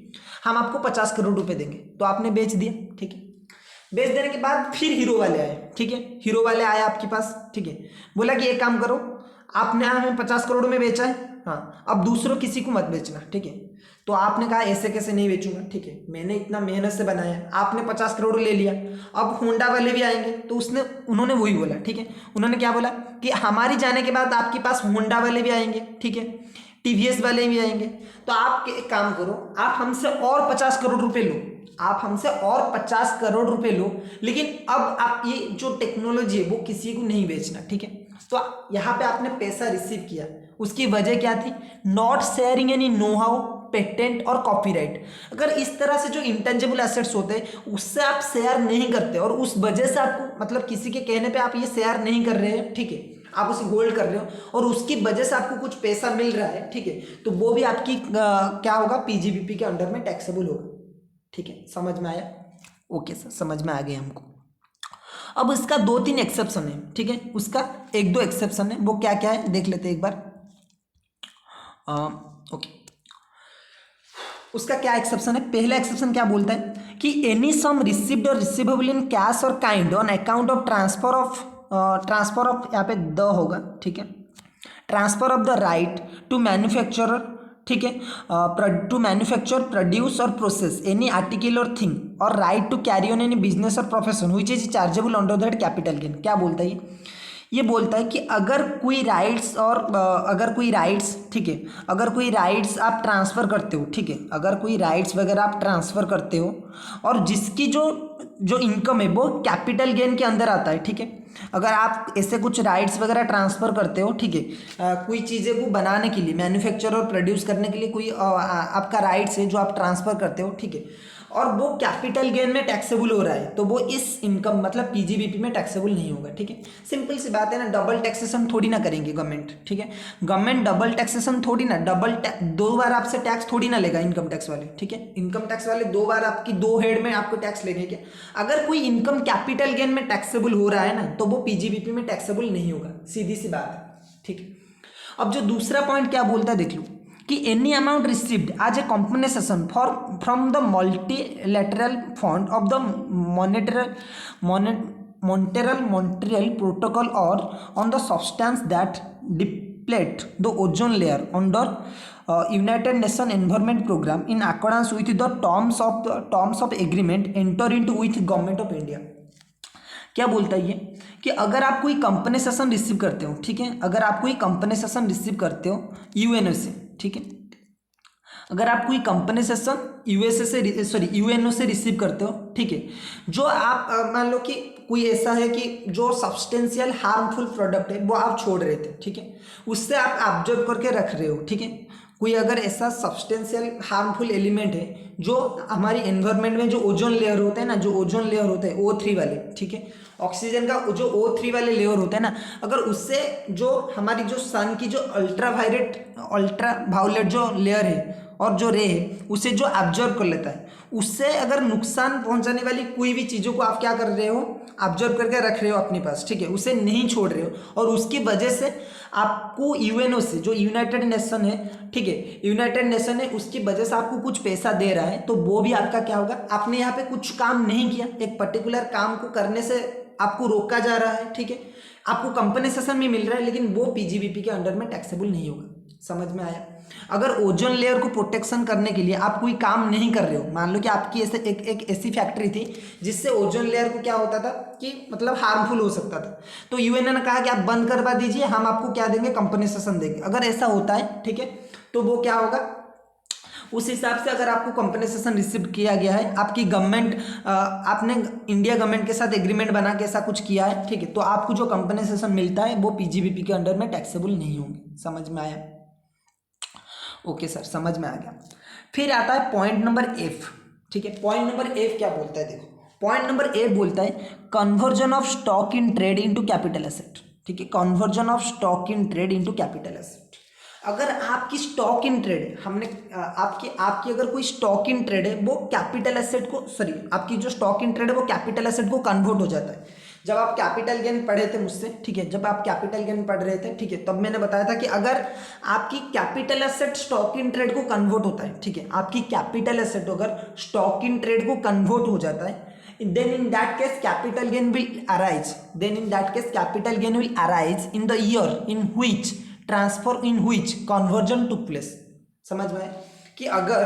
Speaker 1: हम आपको 50 करोड़ रुपए देंगे। तो आपने बेच दिया, ठीक है। बेच देने के बाद फिर हीरो वाले आए, ठीक है, हीरो वाले आए आपके पास, ठीक है, बोला कि एक काम करो, आपने हमें 50 करोड़ में बेचा है, हाँ, अब दूसरों किसी को मत बेचना, ठीक है। तो आपने कहा ऐसे कैसे नहीं बेचूंगा, ठीक है, मैंने इतना मेहनत से बनाया है, आपने 50 करोड़ ले लिया। अब होंडा वाले भी आएंगे तो उन्होंने वही बोला, ठीक है, उन्होंने क्या बोला कि हमारी जाने के बाद आपके पास होंडा वाले भी आएंगे, ठीक है, टीवीएस वाले भी आएंगे, तो आप एक काम करो, आप हमसे और 50 करोड़ रुपए लो, आप हमसे और 50 करोड़ रुपए लो, लेकिन अब आप ये जो टेक्नोलॉजी है वो किसी को नहीं बेचना, ठीक है। तो यहाँ पे आपने पैसा रिसीव किया, उसकी वजह क्या थी, नॉट शेयरिंग यानी नो हाउ, पेटेंट और कॉपीराइट। अगर इस तरह से जो इंटेंजिबल एसेट्स होते हैं उससे आप शेयर नहीं करते और उस वजह से आपको मतलब किसी के कहने पे आप ये शेयर नहीं कर रहे हैं, ठीक है, आप उसे होल्ड कर रहे हो और उसकी वजह से आपको कुछ पैसा मिल रहा है, ठीक है, तो वो भी आपकी क्या होगा, पीजीबीपी के अंडर में टैक्सेबल होगा, ठीक है। समझ में आया? ओके सर, समझ में आ गया हमको। अब इसका 2-3 एक्सेप्शन है, ठीक है, उसका 1-2 एक्सेप्शन है, वो क्या क्या है देख लेते हैं एक बार। ओके, उसका क्या एक्सेप्शन है, पहला एक्सेप्शन क्या बोलता है कि any sum received or receivable in cash or kind on account of transfer of यहाँ पे द होगा, ठीक है, transfer of the right to manufacturer, ठीक है, to manufacture, produce or process any article or thing or right to carry on any business और profession which is chargeable under that capital gain. क्या बोलता है ये बोलता है कि अगर कोई राइट्स और अगर कोई राइट्स, ठीक है, अगर कोई राइट्स आप ट्रांसफ़र करते हो, ठीक है, अगर कोई राइट्स वगैरह आप ट्रांसफ़र करते हो और जिसकी जो जो इनकम है वो कैपिटल गेन के अंदर आता है, ठीक है, अगर आप ऐसे कुछ राइट्स वगैरह ट्रांसफ़र करते हो, ठीक है, कोई चीज़ें को बनाने के लिए, मैन्युफैक्चर और प्रोड्यूस करने के लिए कोई आपका राइट्स है जो आप ट्रांसफ़र करते हो, ठीक है, और वो कैपिटल गेन में टैक्सेबल हो रहा है तो वो इस इनकम मतलब पीजीबीपी में टैक्सेबल नहीं होगा, ठीक है। सिंपल सी बात है ना, डबल टैक्सेशन थोड़ी ना करेंगे गवर्नमेंट, ठीक है, गवर्नमेंट डबल टैक्सेशन थोड़ी ना, दो बार आपसे टैक्स थोड़ी ना लेगा इनकम टैक्स वाले, ठीक है, इनकम टैक्स वाले दो बार आपकी दो हेड में आपको टैक्स लेंगे क्या? अगर कोई इनकम कैपिटल गेन में टैक्सेबल हो रहा है ना तो वो पीजीबीपी में टैक्सेबल नहीं होगा, सीधी सी बात है, ठीक है। अब जो दूसरा पॉइंट क्या बोलता है देख लो कि any amount received as a compensation for from the multilateral fund of the Montreal protocol or on the substance that deplete the ozone layer under United Nation Environment Programme in accordance with the terms of agreement enter into with government of India. क्या बोलता है ये कि अगर आप कोई compensation receive करते हो, ठीक है, अगर आप कोई कंपनसेशन रिसीव करते हो यूएनओ से, ठीक है, अगर आप कोई कंपनसेशन यूएनओ से रिसीव करते हो, ठीक है, जो आप मान लो कि कोई ऐसा है कि जो सब्सटेंशियल हार्मफुल प्रोडक्ट है वो आप छोड़ रहे थे, ठीक है, उससे आप ऑब्जर्व करके रख रहे हो, ठीक है, कोई अगर ऐसा सब्सटेंशियल हार्मफुल एलिमेंट है जो हमारी एनवायरनमेंट में जो ओजोन लेयर होता है ना, जो ओजोन लेयर होता है O3 वाले, ठीक है, ऑक्सीजन का जो O3 वाले लेयर होता है ना, अगर उससे जो हमारी जो सन की जो अल्ट्रा वायलेट जो लेयर है और जो रे है उसे जो ऑब्जर्व कर लेता है, उससे अगर नुकसान पहुंचाने वाली कोई भी चीज़ों को आप क्या कर रहे हो, ऑब्जर्व करके रख रहे हो अपने पास, ठीक है, उसे नहीं छोड़ रहे हो और उसकी वजह से आपको यूएनओ से जो यूनाइटेड नेशन है, ठीक है, यूनाइटेड नेशन है, उसकी वजह से आपको कुछ पैसा दे रहा है तो वो भी आपका क्या होगा, आपने यहाँ पे कुछ काम नहीं किया, एक पर्टिकुलर काम को करने से आपको रोका जा रहा है, ठीक है, आपको कंपनसेशन भी मिल रहा है लेकिन वो पीजीबीपी के अंडर में टैक्सेबल नहीं होगा। समझ में आया? अगर ओजोन लेयर को प्रोटेक्शन करने के लिए आप कोई काम नहीं कर रहे हो, मान लो कि आपकी ऐसे एक ऐसी फैक्ट्री थी जिससे ओजोन लेयर को क्या होता था कि मतलब हार्मफुल हो सकता था, तो यूएन ने कहा कि आप बंद करवा दीजिए, हम आपको क्या देंगे, कंपनसेशन देंगे। अगर ऐसा होता है, ठीक है, तो वो क्या होगा, उस हिसाब से अगर आपको कंपनसेशन रिसीव किया गया है, आपकी गवर्नमेंट आपने इंडिया गवर्नमेंट के साथ एग्रीमेंट बना के ऐसा कुछ किया है, ठीक है, तो आपको जो कंपनसेशन मिलता है वो पीजीबीपी के अंडर में टैक्सेबल नहीं होंगे। समझ में आया? ओके सर, समझ में आ गया। फिर आता है पॉइंट नंबर एफ, ठीक है, पॉइंट नंबर एफ क्या बोलता है देखो, पॉइंट नंबर एफ बोलता है conversion of stock in trade into capital asset, ठीक है, conversion of stock in trade into capital asset. अगर आपकी स्टॉक इन ट्रेड हमने आपकी अगर कोई स्टॉक इन ट्रेड है वो कैपिटल एसेट को आपकी जो स्टॉक इन ट्रेड है वो कैपिटल एसेट को कन्वर्ट हो जाता है। जब आप कैपिटल गेन पढ़े थे मुझसे, ठीक है, जब आप कैपिटल गेन पढ़ रहे थे, ठीक है, तब मैंने बताया था कि अगर आपकी capital asset stock in trade को कन्वर्ट होता है, ठीक है, आपकी कैपिटल एसेट अगर स्टॉक इन ट्रेड को कन्वर्ट हो जाता है, then in that case capital gain will arise, in the year in which transfer in which conversion took place. समझ में आए कि अगर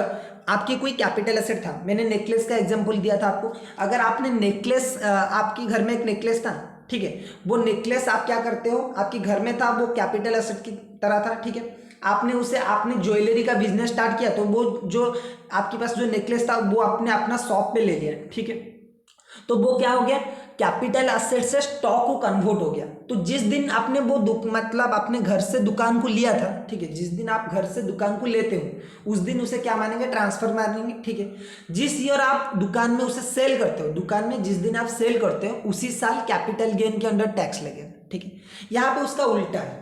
Speaker 1: आपकी कोई कैपिटल एसेट था, मैंने नेकलेस का एग्जांपल दिया था आपको, अगर आपने नेकलेस आपके घर में एक नेकलेस था, ठीक है, वो नेकलेस आप क्या करते हो, आपके घर में था, वो कैपिटल एसेट की तरह था, ठीक है, आपने ज्वेलरी का बिजनेस स्टार्ट किया तो वो जो आपके पास जो नेकलेस था वो आपने अपना शॉप पे ले लिया, ठीक है, तो वो क्या हो गया, कैपिटल एसेट से स्टॉक को कन्वर्ट हो गया। तो जिस दिन आपने वो मतलब अपने घर से दुकान को लिया था, ठीक है, जिस दिन आप घर से दुकान को लेते हो उस दिन उसे क्या मानेंगे, ट्रांसफर मानेंगे, ठीक है। जिस ईयर आप दुकान में उसे सेल करते हो, दुकान में जिस दिन आप सेल करते हो उसी साल कैपिटल गेन के अंडर टैक्स लगेगा, ठीक है। यहाँ पे उसका उल्टा है,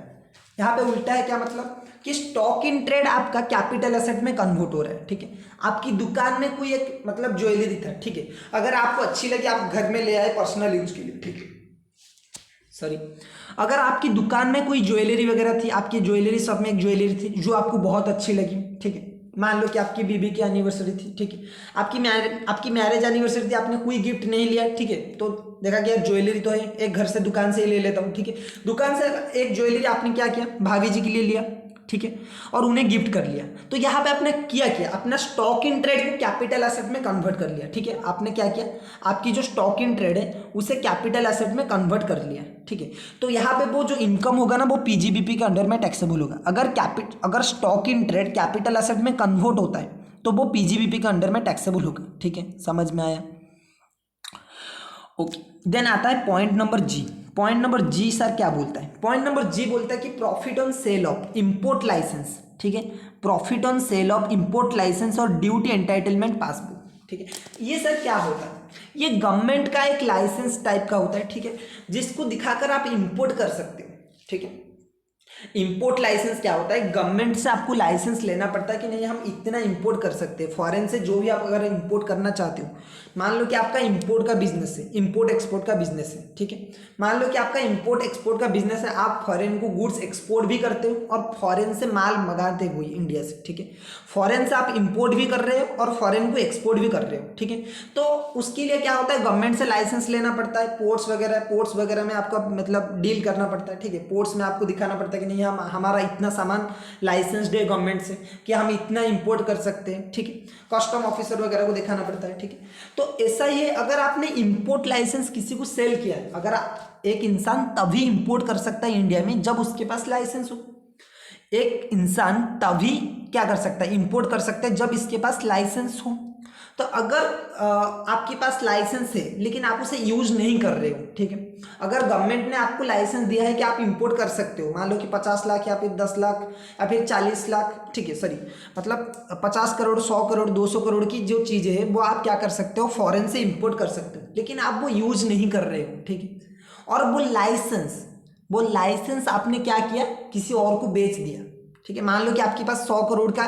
Speaker 1: यहाँ पे उल्टा है, क्या मतलब कि स्टॉक इन ट्रेड आपका कैपिटल एसेट में कन्वर्ट हो रहा है, ठीक है। आपकी दुकान में कोई एक मतलब ज्वेलरी था, ठीक है, अगर आपको अच्छी लगी आप घर में ले आए पर्सनल यूज के लिए, ठीक है, सॉरी, अगर आपकी दुकान में कोई ज्वेलरी वगैरह थी, आपकी ज्वेलरी शॉप में एक ज्वेलरी थी जो आपको बहुत अच्छी लगी, ठीक है, मान लो कि आपकी बीबी की एनिवर्सरी थी, ठीक है, आपकी मैरिज एनिवर्सरी थी, आपने कोई गिफ्ट नहीं लिया, ठीक है, तो देखा कि यार ज्वेलरी तो है, एक घर से दुकान से ही ले लेता हूँ, ठीक है, दुकान से एक ज्वेलरी आपने क्या किया, भाभी जी के लिए लिया, ठीक है, और उन्हें गिफ्ट कर लिया। तो यहाँ पे आपने किया क्या, अपना स्टॉक इन ट्रेड को कैपिटल एसेट में कन्वर्ट कर लिया। ठीक है, आपने क्या किया, आपकी जो स्टॉक इन ट्रेड है उसे कैपिटल एसेट में कन्वर्ट कर लिया। ठीक है, तो यहाँ पे वो जो इनकम होगा ना वो पीजीबीपी के अंडर में टैक्सेबल होगा। अगर stock in trade capital asset में कन्वर्ट होता है तो वो पीजीबीपी के अंडर में टैक्सेबल होगा। ठीक है, समझ में आया? ओके, देन आता है point number G. Point number G sir क्या बोलता है? पॉइंट नंबर जी बोलता है कि profit on sale of import licence. ठीक है, profit on sale of import licence और ड्यूटी एंटाइटलमेंट पासबुक। ठीक है, ये सर क्या होता है? ये गवर्नमेंट का एक लाइसेंस टाइप का होता है। ठीक है, जिसको दिखाकर आप इंपोर्ट कर सकते हो। ठीक है, इंपोर्ट लाइसेंस क्या होता है? गवर्नमेंट से आपको लाइसेंस लेना पड़ता है कि नहीं हम इतना इंपोर्ट कर सकते हैं फॉरेन से, जो भी आप अगर इंपोर्ट करना चाहते हो। मान लो कि आपका इंपोर्ट का बिजनेस है, इंपोर्ट एक्सपोर्ट का बिजनेस है। ठीक है, मान लो कि आपका इंपोर्ट एक्सपोर्ट का बिजनेस है, आप फॉरेन को गुड्स एक्सपोर्ट भी करते हो और फॉरेन से माल मंगाते हो इंडिया से। ठीक है, फॉरेन से आप इंपोर्ट भी कर रहे हो और फॉरेन को एक्सपोर्ट भी कर रहे हो। ठीक है, तो उसके लिए क्या होता है, गवर्नमेंट से लाइसेंस लेना पड़ता है। पोर्ट्स वगैरह में आपका मतलब डील करना पड़ता है। ठीक है, पोर्ट्स में आपको दिखाना पड़ता है कि नहीं हम हमारा इतना सामान लाइसेंस्ड है गवर्नमेंट से कि हम इतना इंपोर्ट कर सकते हैं। ठीक है, कस्टम ऑफिसर वगैरह को दिखाना पड़ता है। ठीक है, तो ऐसा ही है, अगर आपने इंपोर्ट लाइसेंस किसी को सेल किया है, अगर एक इंसान तभी इंपोर्ट कर सकता है इंडिया में जब उसके पास लाइसेंस हो। एक इंसान तभी क्या कर सकता है, इंपोर्ट कर सकता है जब इसके पास लाइसेंस हो। तो अगर आपके पास लाइसेंस है लेकिन आप उसे यूज नहीं कर रहे हो। ठीक है, अगर गवर्नमेंट ने आपको लाइसेंस दिया है कि आप इंपोर्ट कर सकते हो, मान लो कि 50 लाख या फिर 10 लाख या फिर 40 लाख, ठीक है सॉरी मतलब 50 करोड़ 100 करोड़ 200 करोड़ की जो चीज़ें हैं वो आप क्या कर सकते हो, फॉरेन से इंपोर्ट कर सकते हो, लेकिन आप वो यूज नहीं कर रहे हो। ठीक है, और वो लाइसेंस आपने क्या किया, किसी और को बेच दिया। ठीक है, मान लो कि आपके पास 100 करोड़ का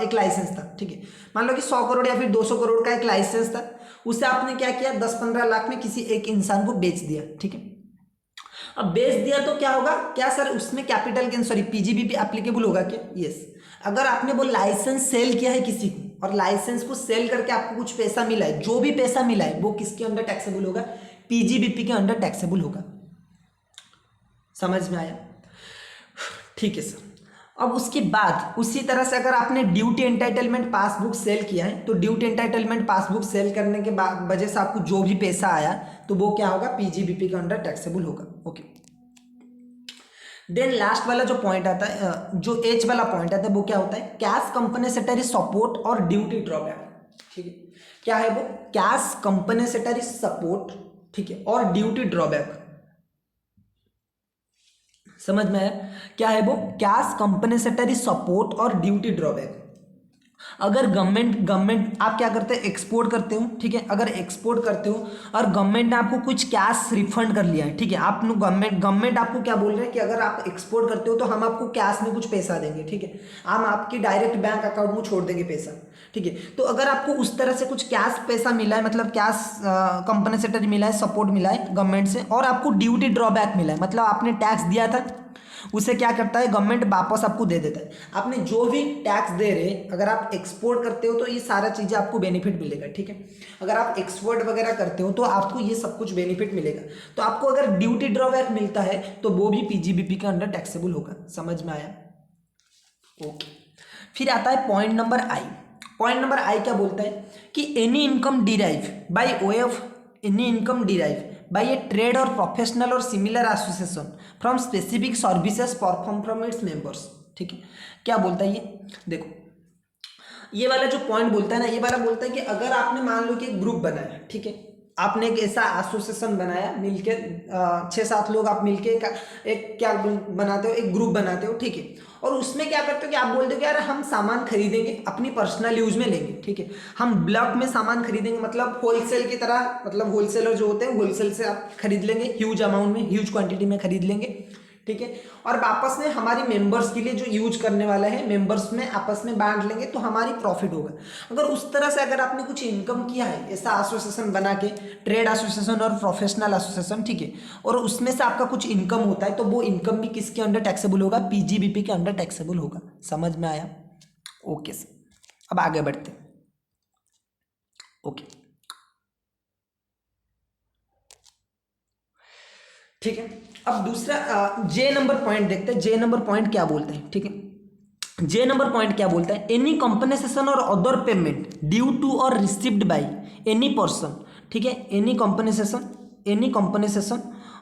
Speaker 1: एक लाइसेंस था। ठीक है, मान लो कि 100 करोड़ या फिर 200 करोड़ का एक लाइसेंस था, उसे आपने क्या किया, 10-15 लाख में किसी एक इंसान को बेच दिया। ठीक है, अब बेच दिया तो क्या होगा, क्या सर उसमें capital gain sorry PGBP applicable होगा क्या? यस, अगर आपने वो लाइसेंस सेल किया है किसी को और लाइसेंस को सेल करके आपको कुछ पैसा मिला है, जो भी पैसा मिला है वो किसके अंडर टैक्सेबल होगा, पीजीबीपी के अंडर टैक्सेबल होगा। समझ में आया? ठीक है सर। अब उसके बाद उसी तरह से अगर आपने ड्यूटी एंटाइटलमेंट पासबुक सेल किया है तो ड्यूटी एंटाइटलमेंट पासबुक सेल करने के बाद वजह से आपको जो भी पैसा आया तो वो क्या होगा, पीजीबीपी के अंडर टैक्सेबल होगा। ओके, देन लास्ट वाला जो पॉइंट आता है, जो एच वाला पॉइंट आता है वो क्या होता है, कैश कंपनसेटरी सपोर्ट और ड्यूटी ड्रॉबैक। ठीक है, क्या है वो, कैश कंपनसेटरी सपोर्ट, ठीक है, और ड्यूटी ड्रॉबैक। समझ में आया? क्या है वो, कैश कंपनसेटरी सपोर्ट और ड्यूटी ड्रॉबैक। अगर गवर्नमेंट आप क्या करते हैं, एक्सपोर्ट करते हो। ठीक है, अगर एक्सपोर्ट करते हो और गवर्नमेंट ने आपको कुछ कैश रिफंड कर लिया है। ठीक है, आप गवर्नमेंट आपको क्या बोल रहे हैं कि अगर आप एक्सपोर्ट करते हो तो हम आपको कैश में कुछ पैसा देंगे। ठीक है, हम आपकी डायरेक्ट बैंक अकाउंट में छोड़ देंगे पैसा। ठीक है, तो अगर आपको उस तरह से कुछ कैश पैसा मिला है, मतलब कैश कंपनसेटरी मिला है, सपोर्ट मिला है गवर्नमेंट से, और आपको ड्यूटी ड्रॉबैक मिला है, मतलब आपने टैक्स दिया था उसे क्या करता है गवर्नमेंट वापस आपको दे देता है। आपने जो भी टैक्स दे रहे, अगर आप एक्सपोर्ट करते हो तो ये सारा चीज़ें आपको बेनिफिट मिलेगा। ठीक है, अगर आप एक्सपोर्ट वगैरह करते हो तो आपको ये सब कुछ बेनिफिट मिलेगा। तो आपको अगर ड्यूटी ड्रॉबैक मिलता है तो वो भी पीजीबीपी के अंडर टैक्सेबल होगा। समझ में आया? ओके, फिर आता है point number I. Point number I क्या बोलता है कि any income derive by way of any income derive by a trade or professional or similar association from specific services perform from its members. ठीक है, क्या बोलता है ये, देखो ये वाला जो पॉइंट बोलता है ना, ये वाला बोलता है कि अगर आपने मान लो कि एक ग्रुप बनाया। ठीक है, आपने एक ऐसा एसोसिएशन बनाया मिलके 6-7 लोग आप मिलके एक क्या बनाते हो, एक ग्रुप बनाते हो। ठीक है, और उसमें क्या करते हो कि आप बोलते हो कि यार हम सामान खरीदेंगे अपनी पर्सनल यूज में लेंगे। ठीक है, हम ब्लॉक में सामान खरीदेंगे, मतलब होलसेल की तरह, मतलब होलसेलर जो होते हैं होलसेल से आप खरीद लेंगे, ह्यूज अमाउंट में ह्यूज क्वांटिटी में खरीद लेंगे। ठीक है, और वापस में हमारी मेंबर्स के लिए जो यूज करने वाला है मेंबर्स में आपस में बांट लेंगे तो हमारी प्रॉफिट होगा। अगर उस तरह से अगर आपने कुछ इनकम किया है ऐसा एसोसिएशन बना के, ट्रेड एसोसिएशन और प्रोफेशनल एसोसिएशन, ठीक है, और उसमें से आपका कुछ इनकम होता है तो वो इनकम भी किसके अंडर टैक्सेबल होगा, पीजीबीपी के अंडर टैक्सेबल होगा। समझ में आया? ओके सर, अब आगे बढ़ते हैं। ओके, ठीक है, अब दूसरा जे नंबर पॉइंट देखते हैं। जे नंबर पॉइंट क्या बोलते हैं? ठीक है, जे नंबर पॉइंट क्या बोलता है, any compensation or other payment due to or received by any person, ठीक है, any compensation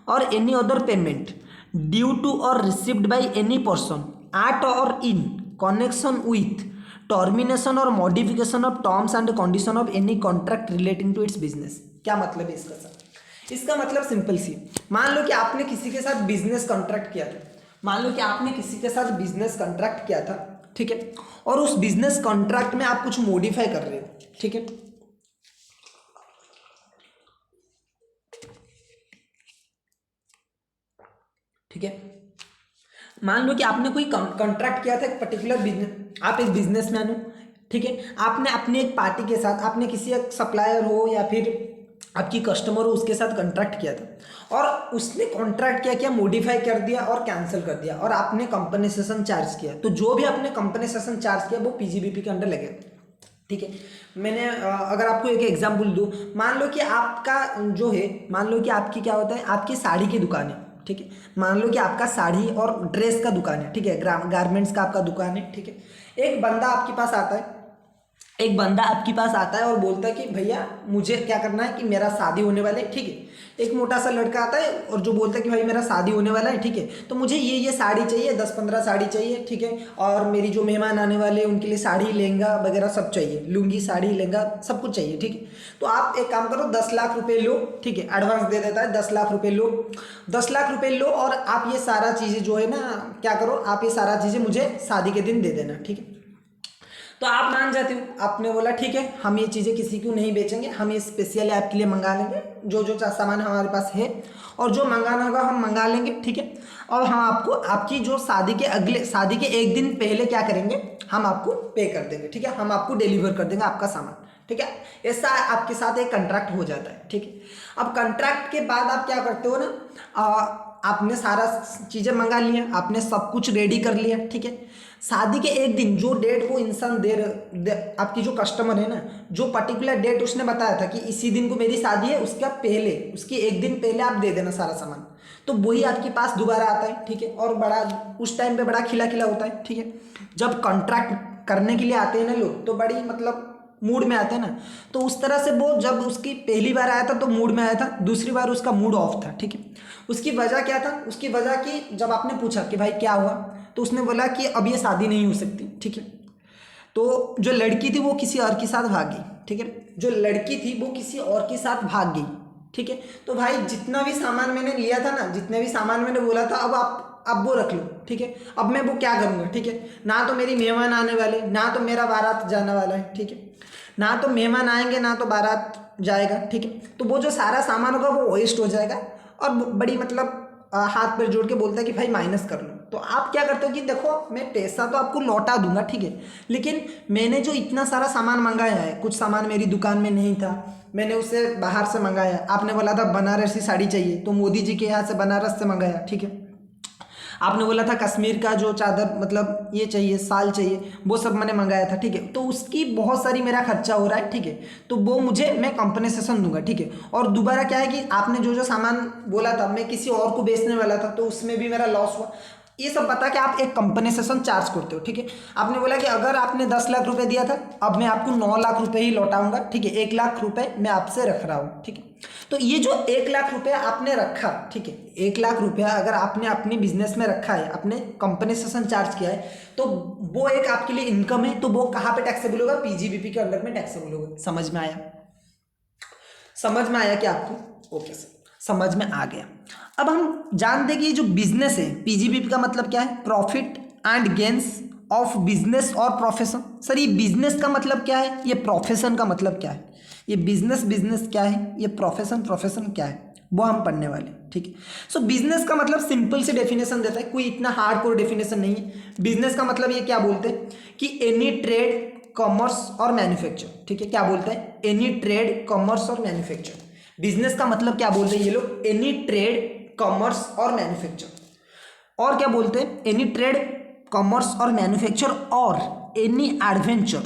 Speaker 1: or any other payment due to or received by any person at or in connection with termination or modification of terms and condition of any contract relating to its business. क्या मतलब है इसका sir? इसका मतलब simple सी, मान लो कि आपने किसी के साथ बिजनेस कॉन्ट्रैक्ट किया था, मान लो कि आपने किसी के साथ बिजनेस कॉन्ट्रैक्ट किया था, ठीक है, और उस बिजनेस कॉन्ट्रैक्ट में आप कुछ मॉडिफाई कर रहे हो, ठीक है, ठीक है, मान लो कि आपने कोई कॉन्ट्रैक्ट किया था एक पर्टिकुलर बिजनेस, आप एक बिजनेसमैन हो, ठीक है, आपने अपने एक पार्टी के साथ, आपने किसी एक सप्लायर हो या फिर आपकी कस्टमर हो उसके साथ कॉन्ट्रैक्ट किया था और उसने कॉन्ट्रैक्ट क्या किया, मॉडिफाई कर दिया और कैंसिल कर दिया और आपने कंपनसेशन चार्ज किया, तो जो भी आपने कंपनसेशन चार्ज किया वो पीजीबीपी के अंडर लगेगा, ठीक है। मैंने अगर आपको एक एग्जांपल दूं, मान लो कि आपका जो है, मान लो कि आपकी क्या होता है, आपकी साड़ी की दुकान है, ठीक है, मान लो कि आपका साड़ी और ड्रेस का दुकान है, ठीक है, गारमेंट्स का आपका दुकान है, ठीक है, एक बंदा आपके पास आता है, एक बंदा आपके पास आता है और बोलता है कि भैया मुझे क्या करना है कि मेरा शादी होने वाला है, ठीक है, एक मोटा सा लड़का आता है और जो बोलता है कि भाई मेरा शादी होने वाला है, ठीक है, तो मुझे ये साड़ी चाहिए, 10-15 साड़ी चाहिए, ठीक है, और मेरी जो मेहमान आने वाले हैं उनके लिए साड़ी लहंगा वगैरह सब चाहिए, लुंगी साड़ी लहंगा सब कुछ चाहिए, ठीक है, तो आप एक काम करो 10 लाख रुपए लो, ठीक है, एडवांस दे देता है, 10 लाख रुपए लो, 10 लाख रुपए लो और आप ये सारा चीज़ें जो है ना, क्या करो आप ये सारा चीज़ें मुझे शादी के दिन दे देना, ठीक है, तो आप मान जाते हो, आपने बोला ठीक है हम ये चीज़ें किसी को नहीं बेचेंगे, हम ये स्पेशल आपके लिए मंगा लेंगे, जो जो सामान हमारे पास है और जो मंगाना होगा हम मंगा लेंगे, ठीक है, और हम आपको आपकी जो शादी के एक दिन पहले क्या करेंगे, हम आपको पे कर देंगे, ठीक है, हम आपको डिलीवर कर देंगे आपका सामान, ठीक है, ऐसा आपके साथ एक कॉन्ट्रैक्ट हो जाता है, ठीक है। अब कॉन्ट्रैक्ट के बाद आप क्या करते हो ना, आपने सारा चीज़ें मंगा लिया, आपने सब कुछ रेडी कर लिया, ठीक है, शादी के एक दिन जो डेट वो इंसान आपकी जो कस्टमर है ना, जो पर्टिकुलर डेट उसने बताया था कि इसी दिन को मेरी शादी है, उसका पहले, उसकी एक दिन पहले आप दे देना सारा सामान, तो वही आपके पास दोबारा आता है, ठीक है, और बड़ा उस टाइम पे बड़ा खिला खिला होता है, ठीक है, जब कॉन्ट्रैक्ट करने के लिए आते हैं ना लोग तो बड़ी मतलब मूड में आते हैं ना, तो उस तरह से वो जब उसकी पहली बार आया था तो मूड में आया था, दूसरी बार उसका मूड ऑफ था, ठीक है, उसकी वजह क्या था, उसकी वजह की जब आपने पूछा कि भाई क्या हुआ, तो उसने बोला कि अब ये शादी नहीं हो सकती, ठीक है, तो जो लड़की थी वो किसी और के साथ भाग गई, ठीक है, जो लड़की थी वो किसी और के साथ भाग गई, ठीक है, तो भाई जितना भी सामान मैंने लिया था ना, जितने भी सामान मैंने बोला था अब वो रख लो, ठीक है, अब मैं वो क्या करूँगा, ठीक है, ना तो मेरी मेहमान आने वाले, ना तो मेरा बारात जाने वाला है, ठीक है, ना तो मेहमान आएंगे ना तो बारात जाएगा, ठीक है, तो वो जो सारा सामान होगा वो वेस्ट हो जाएगा और बड़ी मतलब हाथ पैर जोड़ के बोलता है कि भाई माइनस कर लो, तो आप क्या करते हो कि देखो मैं पैसा तो आपको लौटा दूंगा, ठीक है, लेकिन मैंने जो इतना सारा सामान मंगाया है, कुछ सामान मेरी दुकान में नहीं था, मैंने उसे बाहर से मंगाया, आपने बोला था बनारसी साड़ी चाहिए तो मोदी जी के यहाँ से बनारस से मंगाया, ठीक है, आपने बोला था कश्मीर का जो चादर मतलब ये चाहिए, साल चाहिए, वो सब मैंने मंगाया था, ठीक है, तो उसकी बहुत सारी मेरा खर्चा हो रहा है, ठीक है, तो वो मुझे मैं कंपनसेशन दूंगा, ठीक है, और दोबारा क्या है कि आपने जो जो सामान बोला था मैं किसी और को बेचने वाला था तो उसमें भी मेरा लॉस हुआ, ये सब बता के आप एक कंपनसेशन चार्ज करते हो, ठीक है, आपने बोला कि अगर आपने 10 लाख रुपए दिया था अब मैं आपको 9 लाख रुपए ही लौटाऊंगा, ठीक है, 1 लाख रुपए मैं आपसे रख रहा हूँ, ठीक है, तो ये जो 1 लाख रुपया आपने रखा, ठीक है, 1 लाख रुपया अगर आपने अपने बिजनेस में रखा है, अपने कंपनसेशन चार्ज किया है, तो वो एक आपके लिए इनकम है, तो वो कहाँ पे टैक्सेबल होगा, पीजीबीपी के अंडर में टैक्सेबल होगा। समझ में आया? समझ में आया क्या आपको? ओके सर, समझ में आ गया। अब हम जानते कि ये जो बिजनेस है, पीजीबीपी का मतलब क्या है, profit and gains of business और प्रोफेशन। सर ये बिजनेस का मतलब क्या है, ये प्रोफेशन का मतलब क्या है, ये बिजनेस क्या है, ये प्रोफेशन क्या है, वो हम पढ़ने वाले, ठीक है। सो बिजनेस का मतलब सिंपल से डेफिनेशन देता है, कोई इतना हार्डकोर डेफिनेशन नहीं है। बिजनेस का मतलब ये क्या बोलते हैं कि एनी ट्रेड, कॉमर्स और मैन्युफैक्चर, ठीक है, क्या बोलते हैं, एनी ट्रेड, कॉमर्स और मैन्युफैक्चर। बिजनेस का मतलब क्या बोलते हैं ये लोग, एनी ट्रेड, कॉमर्स और मैन्युफैक्चर। और क्या बोलते हैं, एनी ट्रेड, कॉमर्स और मैन्युफैक्चर और एनी एडवेंचर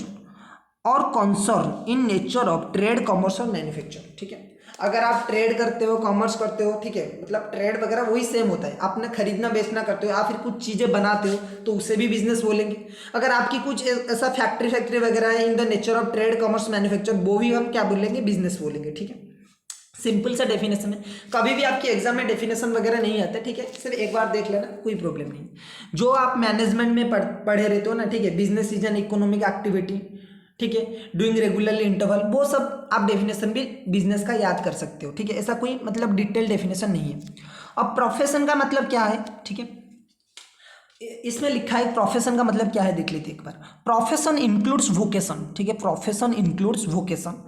Speaker 1: और concern in nature of trade, commerce और मैन्युफैक्चर, ठीक है। अगर आप ट्रेड करते हो, कॉमर्स करते हो, ठीक है, मतलब ट्रेड वगैरह वही सेम होता है, आपने खरीदना बेचना करते हो या फिर कुछ चीज़ें बनाते हो तो उसे भी बिजनेस बोलेंगे। अगर आपकी कुछ ऐसा फैक्ट्री वगैरह है in the nature of trade, commerce, manufacture, वो भी हम क्या बोलेंगे, बिजनेस बोलेंगे, ठीक है। सिंपल सा डेफिनेशन है, कभी भी आपके एग्जाम में डेफिनेशन वगैरह नहीं आता, ठीक है, सिर्फ एक बार देख लेना, कोई प्रॉब्लम नहीं। जो आप मैनेजमेंट में पढ़े रहते हो ना, ठीक है, business is an economic activity, ठीक है, डूइंग रेगुलरली इंटरवल, वो सब आप डेफिनेशन भी बिजनेस का याद कर सकते हो, ठीक है। ऐसा कोई मतलब डिटेल डेफिनेशन नहीं है। अब प्रोफेशन का मतलब क्या है, ठीक है, इसमें लिखा है प्रोफेशन का मतलब क्या है, देख लेते एक बार। प्रोफेशन इंक्लूड्स वोकेशन, ठीक है, profession includes vocation.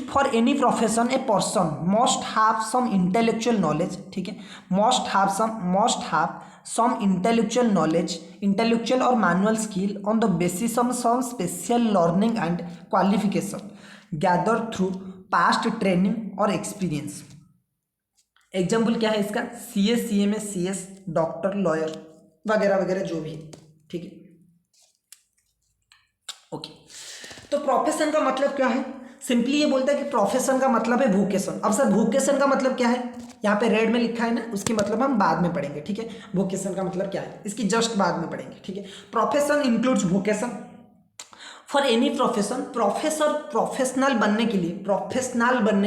Speaker 1: For any profession a person must have some intellectual knowledge, ठीक है, must have some intellectual knowledge, intellectual or manual skill on the basis of some special learning and qualification gather through past training or experience. Example क्या है इसका, CS, CMA, CS, doctor, lawyer वगैरह वगैरह जो भी है, ठीक है, ओके। तो प्रोफेशन का मतलब क्या है, सिंपली ये बोलता है कि प्रोफेशन का मतलब है वोकेशन। अब सर वोकेशन का मतलब क्या है, यहाँ पे रेड में लिखा है ना, उसकी मतलब हम बाद में पढ़ेंगे, ठीक है। वोकेशन का मतलब क्या है इसकी जस्ट बाद में पढ़ेंगे, ठीक है। Profession includes vocation for any profession. Professional बनने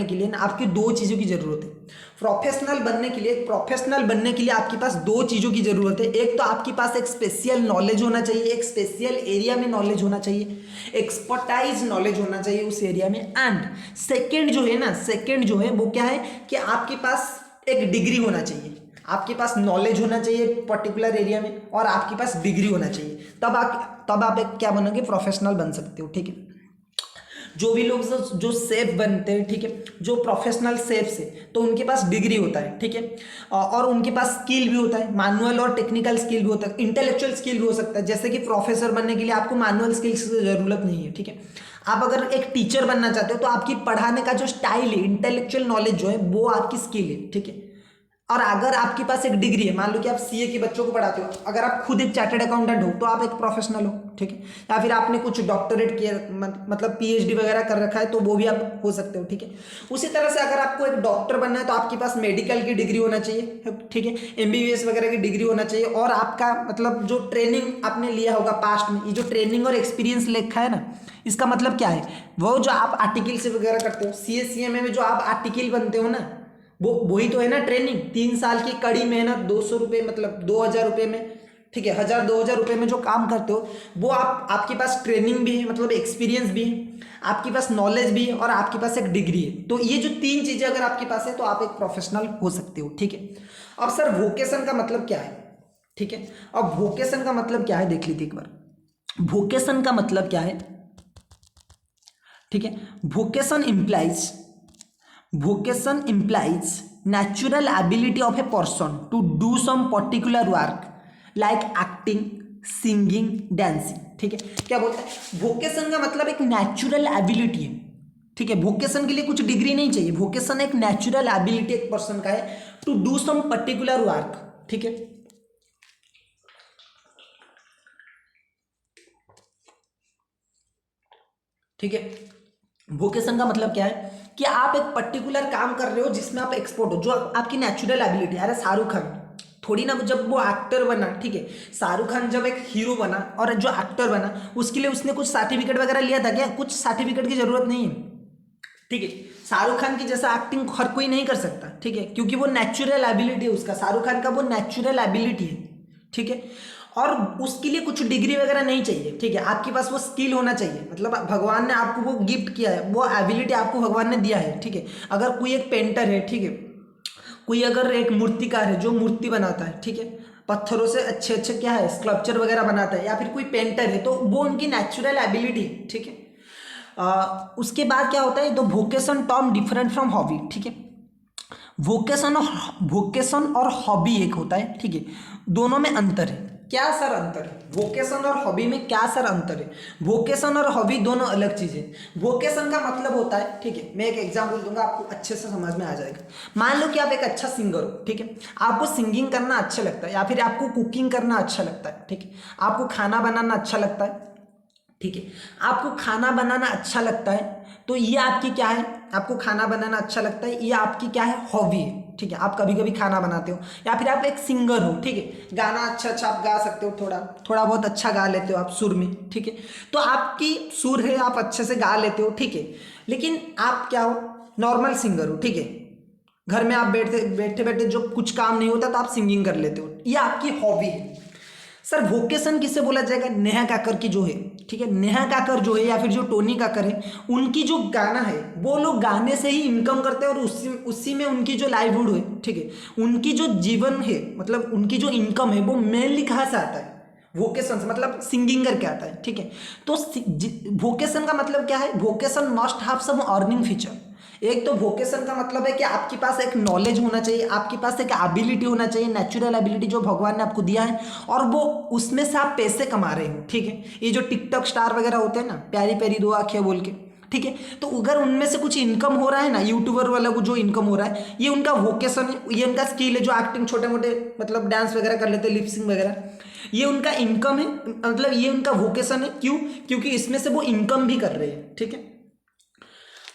Speaker 1: के लिए ना आपकी दो चीज़ों की जरूरत है। प्रोफेशनल बनने के लिए आपके पास दो चीज़ों की जरूरत है। एक तो आपके पास एक स्पेशल नॉलेज होना चाहिए, एक स्पेशल एरिया में नॉलेज होना चाहिए, एक्सपर्टाइज नॉलेज होना चाहिए उस एरिया में। एंड सेकेंड जो है वो क्या है कि आपके पास एक डिग्री होना चाहिए, आपके पास नॉलेज होना चाहिए पर्टिकुलर एरिया में, और आपके पास डिग्री होना चाहिए, तब आप एक क्या बनोगे, प्रोफेशनल बन सकते हो, ठीक है। जो भी लोग जो सेफ बनते हैं, ठीक है, जो प्रोफेशनल सेफ से, तो उनके पास डिग्री होता है, ठीक है, और उनके पास स्किल भी होता है, मैनुअल और टेक्निकल स्किल भी होता है, इंटेलेक्चुअल स्किल भी हो सकता है। जैसे कि प्रोफेसर बनने के लिए आपको मैनुअल स्किल्स की जरूरत नहीं है, ठीक है। आप अगर एक टीचर बनना चाहते हो तो आपकी पढ़ाने का जो स्टाइल है, इंटेलेक्चुअल नॉलेज जो है, वो आपकी स्किल है, ठीक है। और अगर आपके पास एक डिग्री है, मान लो कि आप CA के बच्चों को पढ़ाते हो, अगर आप खुद एक चार्टर्ड अकाउंटेंट हो तो आप एक प्रोफेशनल हो, ठीक है। या फिर आपने कुछ डॉक्टरेट किया, मतलब PhD वगैरह कर रखा है, तो वो भी आप हो सकते हो, ठीक है। उसी तरह से अगर आपको एक डॉक्टर बनना है तो आपके पास मेडिकल की डिग्री होना चाहिए, ठीक है, MBBS वगैरह की डिग्री होना चाहिए, और आपका मतलब जो ट्रेनिंग आपने लिया होगा पास्ट में, ये जो ट्रेनिंग और एक्सपीरियंस लिखा है ना, इसका मतलब क्या है, वो जो आप आर्टिकल से वगैरह करते हो, CA CMA में जो आप आर्टिकल बनते हो ना, वो वही तो है ना ट्रेनिंग। 3 साल की कड़ी मेहनत, 200 रुपये मतलब 2000 रुपये में, ठीक है, 1000-2000 रुपये में जो काम करते हो, वो आपके पास ट्रेनिंग भी है, मतलब एक्सपीरियंस भी है, आपके पास नॉलेज भी है, और आपके पास एक डिग्री है। तो ये जो 3 चीज़ें अगर आपके पास है तो आप एक प्रोफेशनल हो सकते हो, ठीक है। अब सर वोकेशन का मतलब क्या है, ठीक है। अब वोकेशन का मतलब क्या है देख लीजिए एक बार। वोकेशन का मतलब क्या है, ठीक है। Vocation implies natural ability of a person to do some particular work like acting, singing, dancing, ठीक है। क्या बोलता है, वोकेशन का मतलब एक नेचुरल एबिलिटी है, ठीक है। वोकेशन के लिए कुछ डिग्री नहीं चाहिए, वोकेशन एक नेचुरल एबिलिटी एक पर्सन का है to do some particular work, ठीक है। ठीक है, वोकेशन का मतलब क्या है कि आप एक पर्टिकुलर काम कर रहे हो जिसमें आप एक्सपर्ट हो, जो आपकी नेचुरल एबिलिटी है। अरे शाहरुख खान थोड़ी ना, जब वो एक्टर बना, ठीक है, शाहरुख खान जब एक हीरो बना और जो एक्टर बना, उसके लिए उसने कुछ सर्टिफिकेट वगैरह लिया था क्या, कुछ सर्टिफिकेट की जरूरत नहीं है, ठीक है। शाहरुख खान की जैसा एक्टिंग हर कोई नहीं कर सकता, ठीक है, क्योंकि वो नेचुरल एबिलिटी है उसका, शाहरुख खान का वो नेचुरल एबिलिटी है, ठीक है। और उसके लिए कुछ डिग्री वगैरह नहीं चाहिए, ठीक है, आपके पास वो स्किल होना चाहिए, मतलब भगवान ने आपको वो गिफ्ट किया है, वो एबिलिटी आपको भगवान ने दिया है, ठीक है। अगर कोई एक पेंटर है, ठीक है, कोई अगर एक मूर्तिकार है जो मूर्ति बनाता है, ठीक है, पत्थरों से अच्छे अच्छे क्या है स्कल्पचर वगैरह बनाता है, या फिर कोई पेंटर है, तो वो उनकी नेचुरल एबिलिटी है, ठीक है। उसके बाद क्या होता है, तो vocation term different from hobby, ठीक है। वोकेशन और हॉबी एक होता है, ठीक है, दोनों में अंतर है। क्या सर अंतर है, वोकेशन और हॉबी में क्या सर अंतर है। वोकेशन और हॉबी दोनों अलग चीजें। वोकेशन का मतलब होता है, ठीक है, मैं एक एग्जांपल दूंगा आपको अच्छे से समझ में आ जाएगा। मान लो कि आप एक अच्छा सिंगर हो, ठीक है, आपको सिंगिंग करना अच्छा लगता है, या फिर आपको कुकिंग करना अच्छा लगता है, ठीक है, आपको खाना बनाना अच्छा लगता है, ठीक है। आपको खाना बनाना अच्छा लगता है तो ये आपकी क्या है, आपको खाना बनाना अच्छा लगता है, ये आपकी क्या है, हॉबी है। ठीक है, आप कभी कभी खाना बनाते हो, या फिर आप एक सिंगर हो। ठीक है, गाना अच्छा अच्छा आप गा सकते हो, थोड़ा थोड़ा बहुत अच्छा गा लेते हो आप सुर में। ठीक है, तो आपकी सुर है, आप अच्छे से गा लेते हो। ठीक है, लेकिन आप क्या हो, नॉर्मल सिंगर हो। ठीक है, घर में आप बैठते बैठे बैठे जो कुछ काम नहीं होता तो आप सिंगिंग कर लेते हो, ये आपकी हॉबी है। सर वोकेशन किससे बोला जाएगा, नेहा काकर की जो है। ठीक है, नेहा काकर जो है या फिर जो टोनी काकर है, उनकी जो गाना है वो लोग गाने से ही इनकम करते हैं और उसी में उनकी जो लाइवलीहुड है। ठीक है, उनकी जो जीवन है, मतलब उनकी जो इनकम है वो मेनली कहाँ से आता है, वोकेशन से, मतलब सिंगिंग करके आता है। ठीक है, तो वोकेशन का मतलब क्या है, vocation must have some earning feature. एक तो वोकेशन का मतलब है कि आपके पास एक नॉलेज होना चाहिए, आपके पास एक एबिलिटी होना चाहिए, नेचुरल एबिलिटी जो भगवान ने आपको दिया है, और वो उसमें से आप पैसे कमा रहे हो। ठीक है, ये जो टिकटॉक स्टार वगैरह होते हैं ना, प्यारी प्यारी दो आंखें बोल के, ठीक है, तो अगर उनमें से कुछ इनकम हो रहा है ना, यूट्यूबर वाला को जो इनकम हो रहा है, ये उनका वोकेशन है, ये उनका स्किल है, जो एक्टिंग छोटे मोटे मतलब डांस वगैरह कर लेते हैं, लिपसिंग वगैरह, ये उनका इनकम है, मतलब ये उनका वोकेशन है। क्यों, क्योंकि इसमें से वो इनकम भी कर रहे हैं। ठीक है,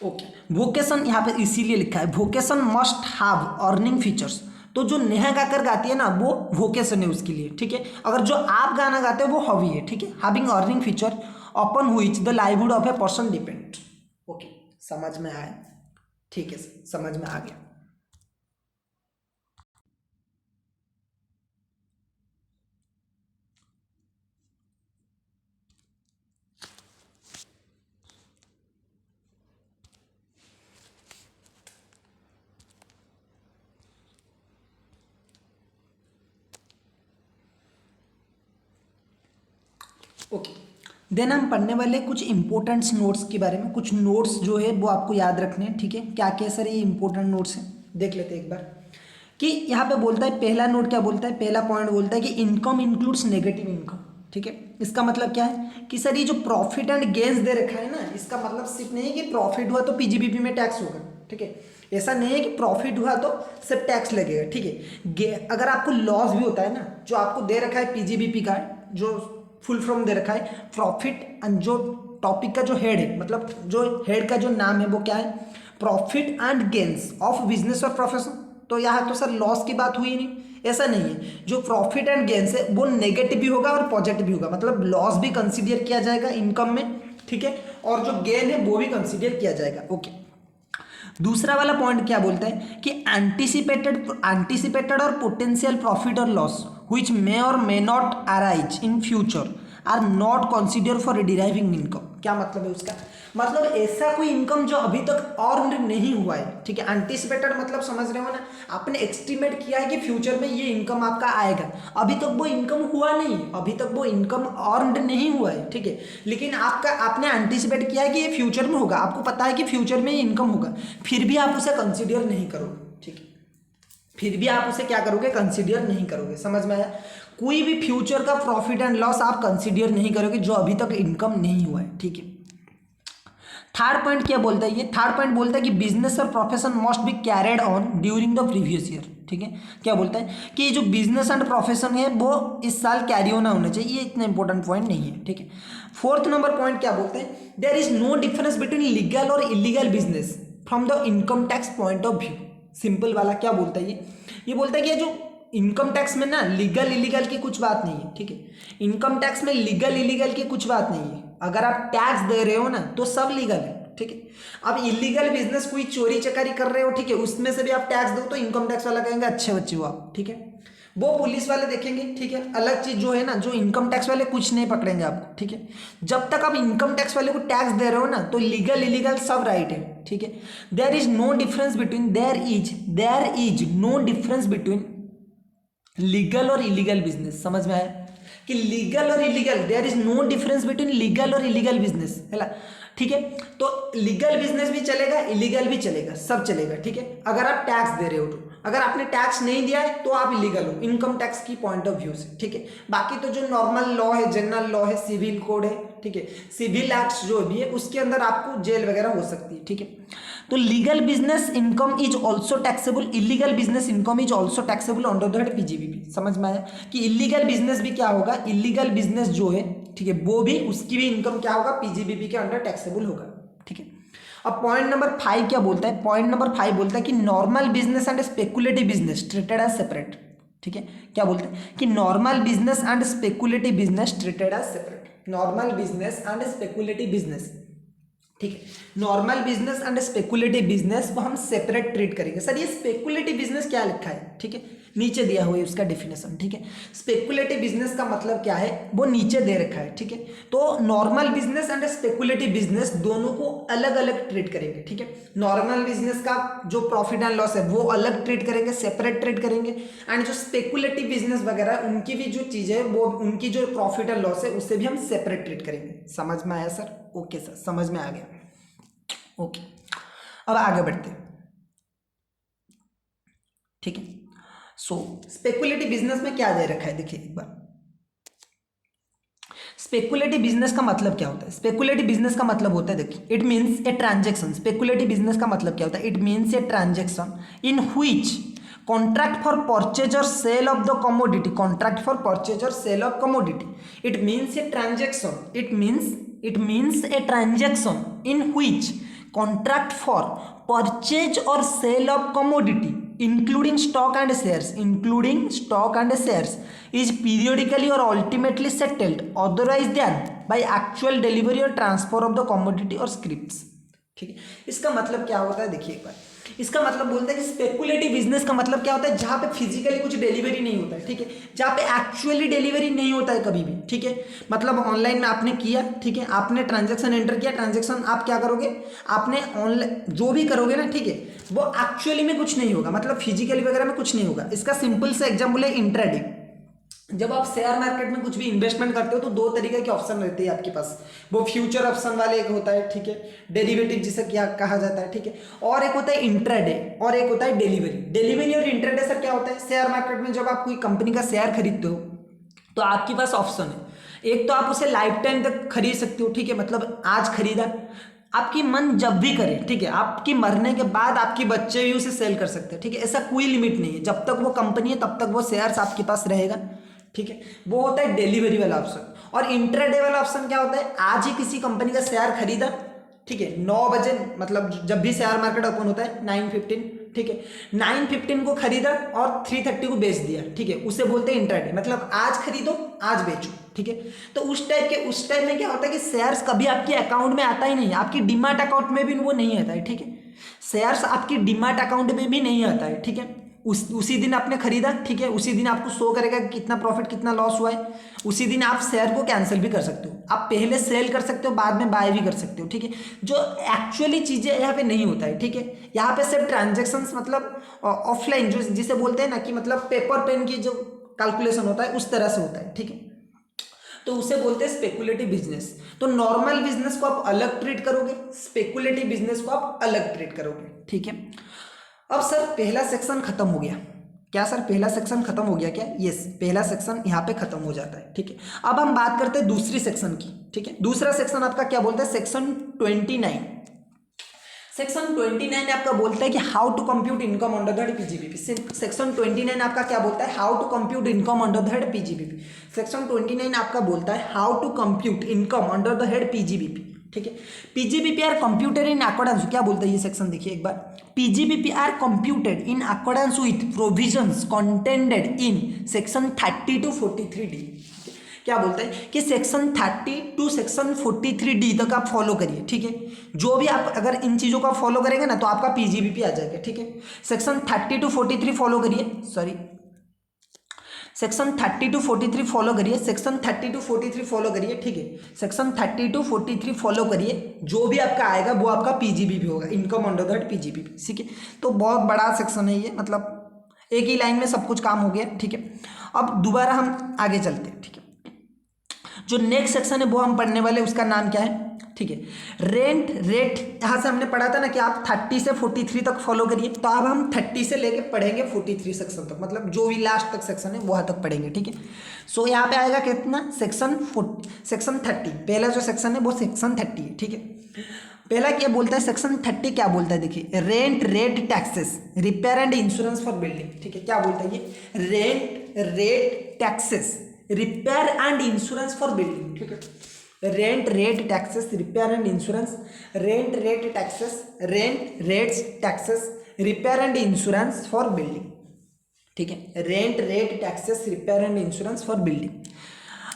Speaker 1: ओके, वोकेशन यहाँ पे इसीलिए लिखा है, vocation must have earning features. तो जो नेहा गाकर गाती है ना, वो वोकेशन है उसके लिए। ठीक है, अगर जो आप गाना गाते हो वो हॉबी है। ठीक है, having earning feature upon which the livelihood of a person depend. Okay, समझ में आया, ठीक है, समझ में आ गया। ओके, देन हम पढ़ने वाले कुछ इंपॉर्टेंट नोट्स के बारे में। कुछ नोट्स जो है वो आपको याद रखने हैं। ठीक है, क्या क्या सर ये इंपॉर्टेंट नोट्स हैं, देख लेते हैं एक बार। कि यहाँ पे बोलता है, पहला नोट क्या बोलता है, पहला पॉइंट बोलता है कि इनकम इंक्लूड्स नेगेटिव इनकम। ठीक है, इसका मतलब क्या है कि सर ये जो प्रॉफिट एंड गेन्स दे रखा है ना, इसका मतलब सिर्फ नहीं है कि प्रॉफिट हुआ तो पीजीबीपी में टैक्स होगा। ठीक है, ऐसा नहीं है कि प्रॉफिट हुआ तो सिर्फ टैक्स लगेगा। ठीक है, अगर आपको लॉस भी होता है ना, जो आपको दे रखा है पीजीबीपी का, जो फुल फॉर्म दे रखा है प्रॉफिट एंड, जो टॉपिक का जो हेड है, मतलब जो हेड का जो नाम है वो क्या है, profit and gains of business और प्रोफेशन। तो यहाँ तो सर लॉस की बात हुई नहीं, ऐसा नहीं है। जो प्रॉफिट एंड गेन्स है वो नेगेटिव भी होगा और पॉजिटिव भी होगा, मतलब लॉस भी कंसीडर किया जाएगा इनकम में। ठीक है, और जो गेन है वो भी कंसीडर किया जाएगा। ओके, दूसरा वाला पॉइंट क्या बोलता है कि anticipated or potential profit or loss which may or may not arise in future are not consider for deriving income. क्या मतलब है उसका, मतलब ऐसा कोई इनकम जो अभी तक अर्न नहीं हुआ है। ठीक है, एंटिसिपेटेड मतलब समझ रहे हो ना, आपने एस्टिमेट किया है कि फ्यूचर में ये इनकम आपका आएगा, अभी तक वो इनकम हुआ नहीं, अभी तक वो इनकम अर्न नहीं हुआ है। ठीक है, लेकिन आपने एंटिसिपेट किया है कि ये फ्यूचर में होगा, आपको पता है कि फ्यूचर में ये इनकम होगा, फिर भी आप उसे कंसिडर नहीं करोगे। ठीक है, फिर भी आप उसे क्या करोगे, कंसिडर नहीं करोगे। समझ में आया, कोई भी फ्यूचर का प्रॉफिट एंड लॉस आप कंसिडर नहीं करोगे जो अभी तक इनकम नहीं हुआ है। ठीक है, थर्ड पॉइंट क्या बोलता है, ये थर्ड पॉइंट बोलता है कि बिजनेस और profession must be carried on during the previous year. ठीक है, क्या बोलता है कि ये जो बिजनेस एंड प्रोफेशन है वो इस साल कैरी ऑन होना चाहिए, ये इतना इंपॉर्टेंट पॉइंट नहीं है। ठीक है, फोर्थ नंबर पॉइंट क्या बोलते हैं, there is no difference between legal और illegal business from the income tax point of view. Simple वाला क्या बोलता है, ये बोलता है कि ये जो इनकम टैक्स में ना लीगल इलीगल की कुछ बात नहीं है। ठीक है, इनकम टैक्स में लीगल इलीगल की कुछ बात नहीं है, अगर आप टैक्स दे रहे हो ना तो सब लीगल है। ठीक है, अब इलीगल बिजनेस कोई चोरी चकारी कर रहे हो, ठीक है, उसमें से भी आप टैक्स दो तो इनकम टैक्स वाला कहेंगे अच्छे बच्चे हो आप। ठीक है, वो पुलिस वाले देखेंगे। ठीक है, अलग चीज जो है ना, जो इनकम टैक्स वाले कुछ नहीं पकड़ेंगे आपको। ठीक है, जब तक आप इनकम टैक्स वाले को टैक्स दे रहे हो ना तो लीगल इलीगल सब राइट है। ठीक है, there is no difference between there is no difference between legal और इलीगल बिजनेस। समझ में आया कि लीगल और illegal, there is no difference between legal और इलीगल बिजनेस है। ठीक है, तो लीगल बिजनेस भी चलेगा, इलीगल भी चलेगा, सब चलेगा। ठीक है, अगर आप टैक्स दे रहे हो तो, अगर आपने टैक्स नहीं दिया है तो आप इलीगल हो इनकम टैक्स की पॉइंट ऑफ व्यू से। ठीक है, बाकी तो जो नॉर्मल लॉ है, जनरल लॉ है, सिविल कोड है, ठीक है, सिविल एक्ट जो भी है उसके अंदर आपको जेल वगैरह हो सकती है। ठीक है, तो legal business income is also taxable, illegal business income is also taxable under the head PGBP. समझ में आया कि इलीगल बिजनेस भी क्या होगा, इलीगल बिजनेस जो है ठीक है, वो भी उसकी भी इनकम क्या होगा, पीजीबीपी के अंडर टैक्सेबल होगा। ठीक है, अब पॉइंट नंबर 5 क्या बोलता है, पॉइंट नंबर 5 बोलता है कि normal business and speculative business treated as separate. ठीक है, क्या बोलते हैं कि normal business and speculative business treated as separate. Normal business and speculative business, ठीक है, normal business and speculative business को हम सेपरेट ट्रीट करेंगे। सर ये स्पेकुलेटिव बिजनेस क्या लिखा है, ठीक है, नीचे दिया हुआ है उसका डेफिनेशन। ठीक है, स्पेकुलेटिव बिजनेस का मतलब क्या है वो नीचे दे रखा है। ठीक है, तो normal business and speculative business दोनों को अलग अलग ट्रीट करेंगे। ठीक है, नॉर्मल बिजनेस का जो प्रॉफिट एंड लॉस है वो अलग ट्रीट करेंगे, सेपरेट ट्रीट करेंगे, एंड जो स्पेकुलेटिव बिजनेस वगैरह उनकी भी जो चीजें वो उनकी जो प्रॉफिट एंड लॉस है उससे भी हम सेपरेट ट्रीट करेंगे। समझ में आया सर? ओके सर, समझ में आ गया। ओके, अब आगे बढ़ते हैं। ठीक है, सो स्पेकुलेटिव बिजनेस में क्या दे रखा है देखिए एक बार। स्पेकुलेटिव बिजनेस का मतलब क्या होता है? स्पेकुलेटिव बिजनेस का मतलब होता है देखिए, it means a transaction. Speculative business का मतलब क्या होता है? It means a transaction in which contract for purchase or sale of the commodity, contract for purchase or sale of commodity, it means a transaction, it means a transaction in which contract for purchase or sale of commodity including stock and shares is periodically or ultimately settled otherwise than by actual delivery or transfer of the commodity or scripts। ठीक है, इसका मतलब क्या होता है देखिए एक बार। इसका मतलब बोलता है कि स्पेकुलेटिव बिजनेस का मतलब क्या होता है, जहां पे फिजिकली कुछ डिलीवरी नहीं होता है। ठीक है, जहां पे एक्चुअली डिलीवरी नहीं होता है कभी भी। ठीक है, मतलब ऑनलाइन में आपने किया, ठीक है, आपने ट्रांजैक्शन एंटर किया, ट्रांजैक्शन आप क्या करोगे, आपने ऑनलाइन जो भी करोगे ना, ठीक है, वो एक्चुअली में कुछ नहीं होगा, मतलब फिजिकली वगैरह में कुछ नहीं होगा। इसका सिंपल सा एग्जाम्पल है इंट्राडे। जब आप शेयर मार्केट में कुछ भी इन्वेस्टमेंट करते हो तो दो तरीके के ऑप्शन रहते हैं आपके पास। वो फ्यूचर ऑप्शन वाले एक होता है, ठीक है, डेरिवेटिव जिसे क्या कहा जाता है, ठीक है, और एक होता है इंट्राडे और एक होता है डिलीवरी। डिलीवरी और इंट्राडे सर क्या होता है? शेयर मार्केट में जब आप कोई कंपनी का शेयर खरीदते हो तो आपके पास ऑप्शन है, एक तो आप उसे लाइफ टाइम तक खरीद सकते हो। ठीक है, मतलब आज खरीदा, आपकी मन जब भी करे, ठीक है, आपकी मरने के बाद आपके बच्चे भी उसे सेल कर सकते हैं। ठीक है, ऐसा कोई लिमिट नहीं है, जब तक वो कंपनी है तब तक वो शेयर्स आपके पास रहेगा। ठीक है, वो होता है डिलीवरी वाला ऑप्शन। और इंट्राडे वाला ऑप्शन क्या होता है? आज ही किसी कंपनी का शेयर खरीदा, ठीक है, 9 बजे, मतलब जब भी शेयर मार्केट ओपन होता है 9:15, ठीक है, 9:15 को खरीदा और 3:30 को बेच दिया। ठीक है, उसे बोलते हैं इंट्राडे, मतलब आज खरीदो आज बेचो। ठीक है, तो उस टाइम में क्या होता है कि शेयर्स कभी आपके अकाउंट में आता ही नहीं है, आपकी डीमैट अकाउंट में भी वो नहीं आता है। ठीक है, शेयर्स आपकी डीमैट अकाउंट में भी नहीं आता है। ठीक है, उसी दिन आपने खरीदा, ठीक है, उसी दिन आपको शो करेगा कि कितना प्रॉफिट कितना लॉस हुआ है। उसी दिन आप शेयर को कैंसिल भी कर सकते हो, आप पहले सेल कर सकते हो, बाद में बाय भी कर सकते हो। ठीक है, जो एक्चुअली चीजें यहाँ पे नहीं होता है। ठीक है, यहाँ पे सिर्फ ट्रांजेक्शन्स, मतलब ऑफलाइन जो जिसे बोलते हैं ना कि मतलब पेपर पेन की जो कैलकुलेशन होता है उस तरह से होता है। ठीक है, तो उसे बोलते हैं स्पेकुलेटिव बिजनेस। तो नॉर्मल बिजनेस को आप अलग ट्रीट करोगे, स्पेकुलेटिव बिजनेस को आप अलग ट्रीट करोगे। ठीक है, अब सर पहला सेक्शन खत्म हो गया क्या? सर पहला सेक्शन खत्म हो गया क्या? यस, पहला सेक्शन यहाँ पे खत्म हो जाता है। ठीक है, अब हम बात करते हैं दूसरी सेक्शन की। ठीक है, दूसरा सेक्शन आपका क्या बोलता है? सेक्शन 29। सेक्शन 29 आपका बोलता है कि how to compute income under the head PGBP. Section 29 आपका क्या बोलता है? How to compute income under the head PGBP. Section 29 आपका बोलता है how to compute income under the head PGBP. ठीक है, PGBP are computed in accordance, क्या बोलता है ये सेक्शन देखिए एक बार। PGBP are computed in accordance with provisions contended in section 30 to 43D। क्या बोलता है कि सेक्शन 30 to सेक्शन 43D तक आप फॉलो करिए। ठीक है, जो भी आप अगर इन चीजों को फॉलो करेंगे ना तो आपका पीजीबीपी आ जाएगा। ठीक है, सेक्शन 30 to 43 फॉलो करिए, सॉरी सेक्शन 30 to 43 फॉलो करिए, सेक्शन 30 to 43 फॉलो करिए। ठीक है, सेक्शन 30 to 43 फॉलो करिए, जो भी आपका आएगा वो आपका पीजीबीपी होगा, income under the head PGBP. ठीक है, तो बहुत बड़ा सेक्शन है ये, मतलब एक ही लाइन में सब कुछ काम हो गया। ठीक है, अब दोबारा हम आगे चलते हैं। ठीक है, जो नेक्स्ट सेक्शन है वो हम पढ़ने वाले, उसका नाम क्या है? ठीक है, रेंट रेट। यहां से हमने पढ़ा था ना कि आप 30 से 43 तक फॉलो करिए, तो अब हम 30 से लेके पढ़ेंगे 43 सेक्शन तक, मतलब जो भी लास्ट तक सेक्शन है वहां तक पढ़ेंगे। ठीक है, सो यहाँ पे आएगा कितना? सेक्शन 30। पहला जो सेक्शन है वो सेक्शन 30 है। ठीक है, पहला क्या बोलता है सेक्शन 30? क्या बोलता है देखिए, rent rate taxes repair and insurance for building. ठीक है, क्या बोलता है ये? Rent rate taxes repair and insurance for building, ठीक है। Rent rate taxes, repair and insurance, rent rate taxes, rent rates taxes, repair and insurance for building, ठीक है। Rent rate taxes, repair and insurance for building.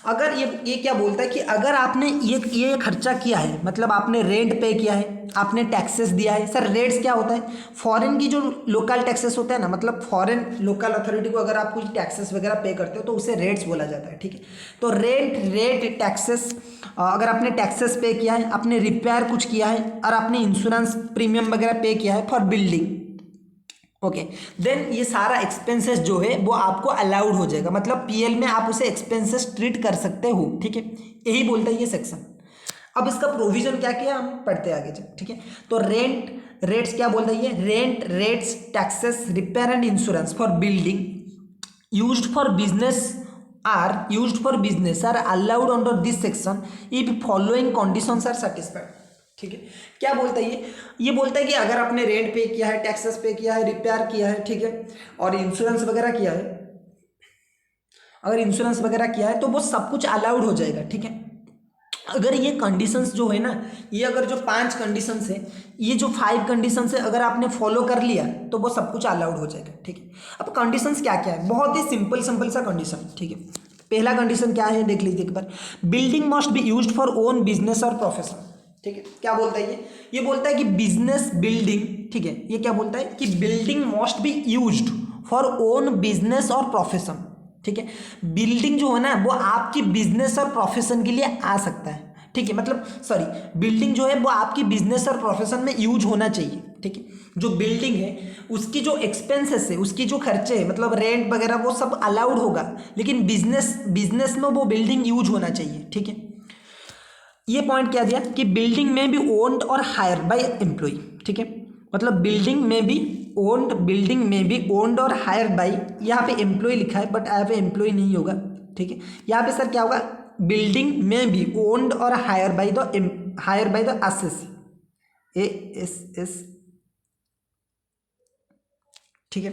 Speaker 1: अगर ये क्या बोलता है कि अगर आपने ये खर्चा किया है, मतलब आपने रेंट पे किया है, आपने टैक्सेस दिया है। सर रेट्स क्या होता है? फॉरेन की जो लोकल टैक्सेस होते हैं ना, मतलब फॉरेन लोकल अथॉरिटी को अगर आप कुछ टैक्सेस वगैरह पे करते हो तो उसे रेट्स बोला जाता है, ठीक है। तो रेंट रेट टैक्सेस, अगर आपने टैक्सेस पे किया है, आपने रिपेयर कुछ किया है और आपने इंश्योरेंस प्रीमियम वगैरह पे किया है फॉर बिल्डिंग, ओके, देन ये सारा एक्सपेंसेस जो है वो आपको अलाउड हो जाएगा, मतलब पीएल में आप उसे एक्सपेंसेस ट्रीट कर सकते हो, ठीक है। यही बोलता है ये सेक्शन। अब इसका प्रोविजन क्या किया हम पढ़ते आगे जब, ठीक है। तो रेंट रेट्स क्या बोलता है ये? Rent rates taxes repair and insurance for building used for business are allowed under this section if following conditions are satisfied, ठीक है। क्या बोलता है ये बोलता है कि अगर आपने रेंट पे किया है, टैक्सेस पे किया है, रिपेयर किया है, ठीक है, और इंश्योरेंस वगैरह किया है, अगर इंश्योरेंस वगैरह किया है तो वो सब कुछ अलाउड हो जाएगा, ठीक है। अगर ये कंडीशंस जो है ना, ये अगर जो 5 कंडीशंस है, ये जो 5 कंडीशंस है, अगर आपने फॉलो कर लिया तो वो सब कुछ अलाउड हो जाएगा, ठीक है। अब कंडीशंस क्या क्या है? बहुत ही सिंपल सा कंडीशन, ठीक है। पहला कंडीशन क्या है देख लीजिए एक बार। Building must be used for own business और प्रोफेशन, ठीक है। क्या बोलता है ये बोलता है कि बिजनेस बिल्डिंग, ठीक है, ये क्या बोलता है कि building must be used for own business और प्रोफेशन, ठीक है। बिल्डिंग जो है ना वो आपकी बिजनेस और प्रोफेशन के लिए आ सकता है, ठीक है, मतलब सॉरी, बिल्डिंग जो है वो आपकी बिजनेस और प्रोफेशन में यूज होना चाहिए, ठीक है। जो बिल्डिंग है उसकी जो एक्सपेंसेस है, उसकी जो खर्चे है, मतलब रेंट वगैरह वो सब अलाउड होगा, लेकिन बिजनेस में वो बिल्डिंग यूज होना चाहिए, ठीक है। ये पॉइंट क्या दिया कि बिल्डिंग में भी owned or hire bye employ, ठीक है, मतलब बिल्डिंग में भी ओन्ड और हायर बाय, यहाँ पे एम्प्लॉय लिखा है बट यहाँ पे एम्प्लॉय नहीं होगा, ठीक है। यहाँ पे सर क्या होगा? बिल्डिंग में भी owned or hire by the assessee, ASS, ठीक है।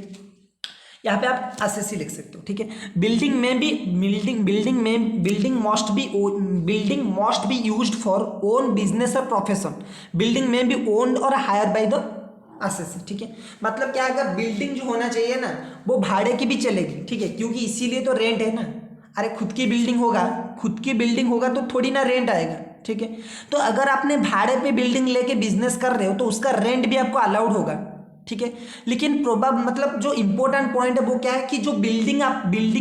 Speaker 1: यहाँ पे आप एसएससी लिख सकते हो, ठीक है। Building must be used for own business और प्रोफेशन, बिल्डिंग में भी owned or hire by the SSC, ठीक है। मतलब क्या अगर बिल्डिंग जो होना चाहिए ना वो भाड़े की भी चलेगी, ठीक है, क्योंकि इसीलिए तो रेंट है ना। अरे खुद की बिल्डिंग होगा तो थोड़ी ना रेंट आएगा, ठीक है। तो अगर आपने भाड़े पे बिल्डिंग लेके बिजनेस कर रहे हो तो उसका रेंट भी आपको अलाउड होगा, ठीक है। लेकिन मतलब जो इंपॉर्टेंट पॉइंट है वो क्या है कि जो बिल्डिंग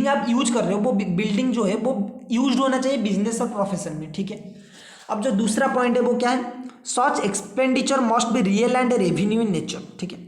Speaker 1: आप यूज कर रहे हो वो बिल्डिंग जो है वो यूज होना चाहिए बिजनेस और प्रोफेशन में, ठीक है। अब जो दूसरा पॉइंट है वो क्या है? Such expenditure must be real and revenue in nature, ठीक है।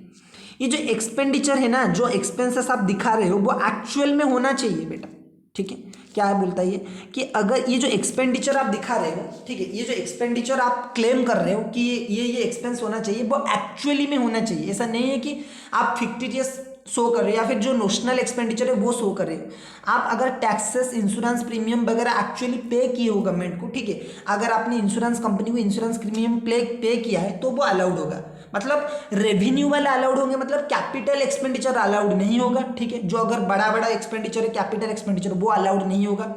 Speaker 1: ये जो एक्सपेंडिचर है ना, जो एक्सपेंसेस आप दिखा रहे हो वो एक्चुअल में होना चाहिए बेटा, ठीक है। क्या है बोलता है ये कि अगर ये जो एक्सपेंडिचर आप दिखा रहे हो, ठीक है, ये जो एक्सपेंडिचर आप क्लेम कर रहे हो कि ये एक्सपेंस होना चाहिए वो एक्चुअली में होना चाहिए। ऐसा नहीं है कि आप फिक्टिशियस शो कर रहे हो या फिर जो नोशनल एक्सपेंडिचर है वो शो कर रहे हो। आप अगर टैक्सेस, इंश्योरेंस प्रीमियम वगैरह एक्चुअली पे किए हो गवर्नमेंट को, ठीक है, अगर आपने इंश्योरेंस कंपनी को इंश्योरेंस प्रीमियम पे किया है तो वो अलाउड होगा। मतलब रेवेन्यू वाला अलाउड होंगे, मतलब कैपिटल एक्सपेंडिचर अलाउड नहीं होगा, ठीक है। जो अगर बड़ा एक्सपेंडिचर है, कैपिटल एक्सपेंडिचर, वो अलाउड नहीं होगा।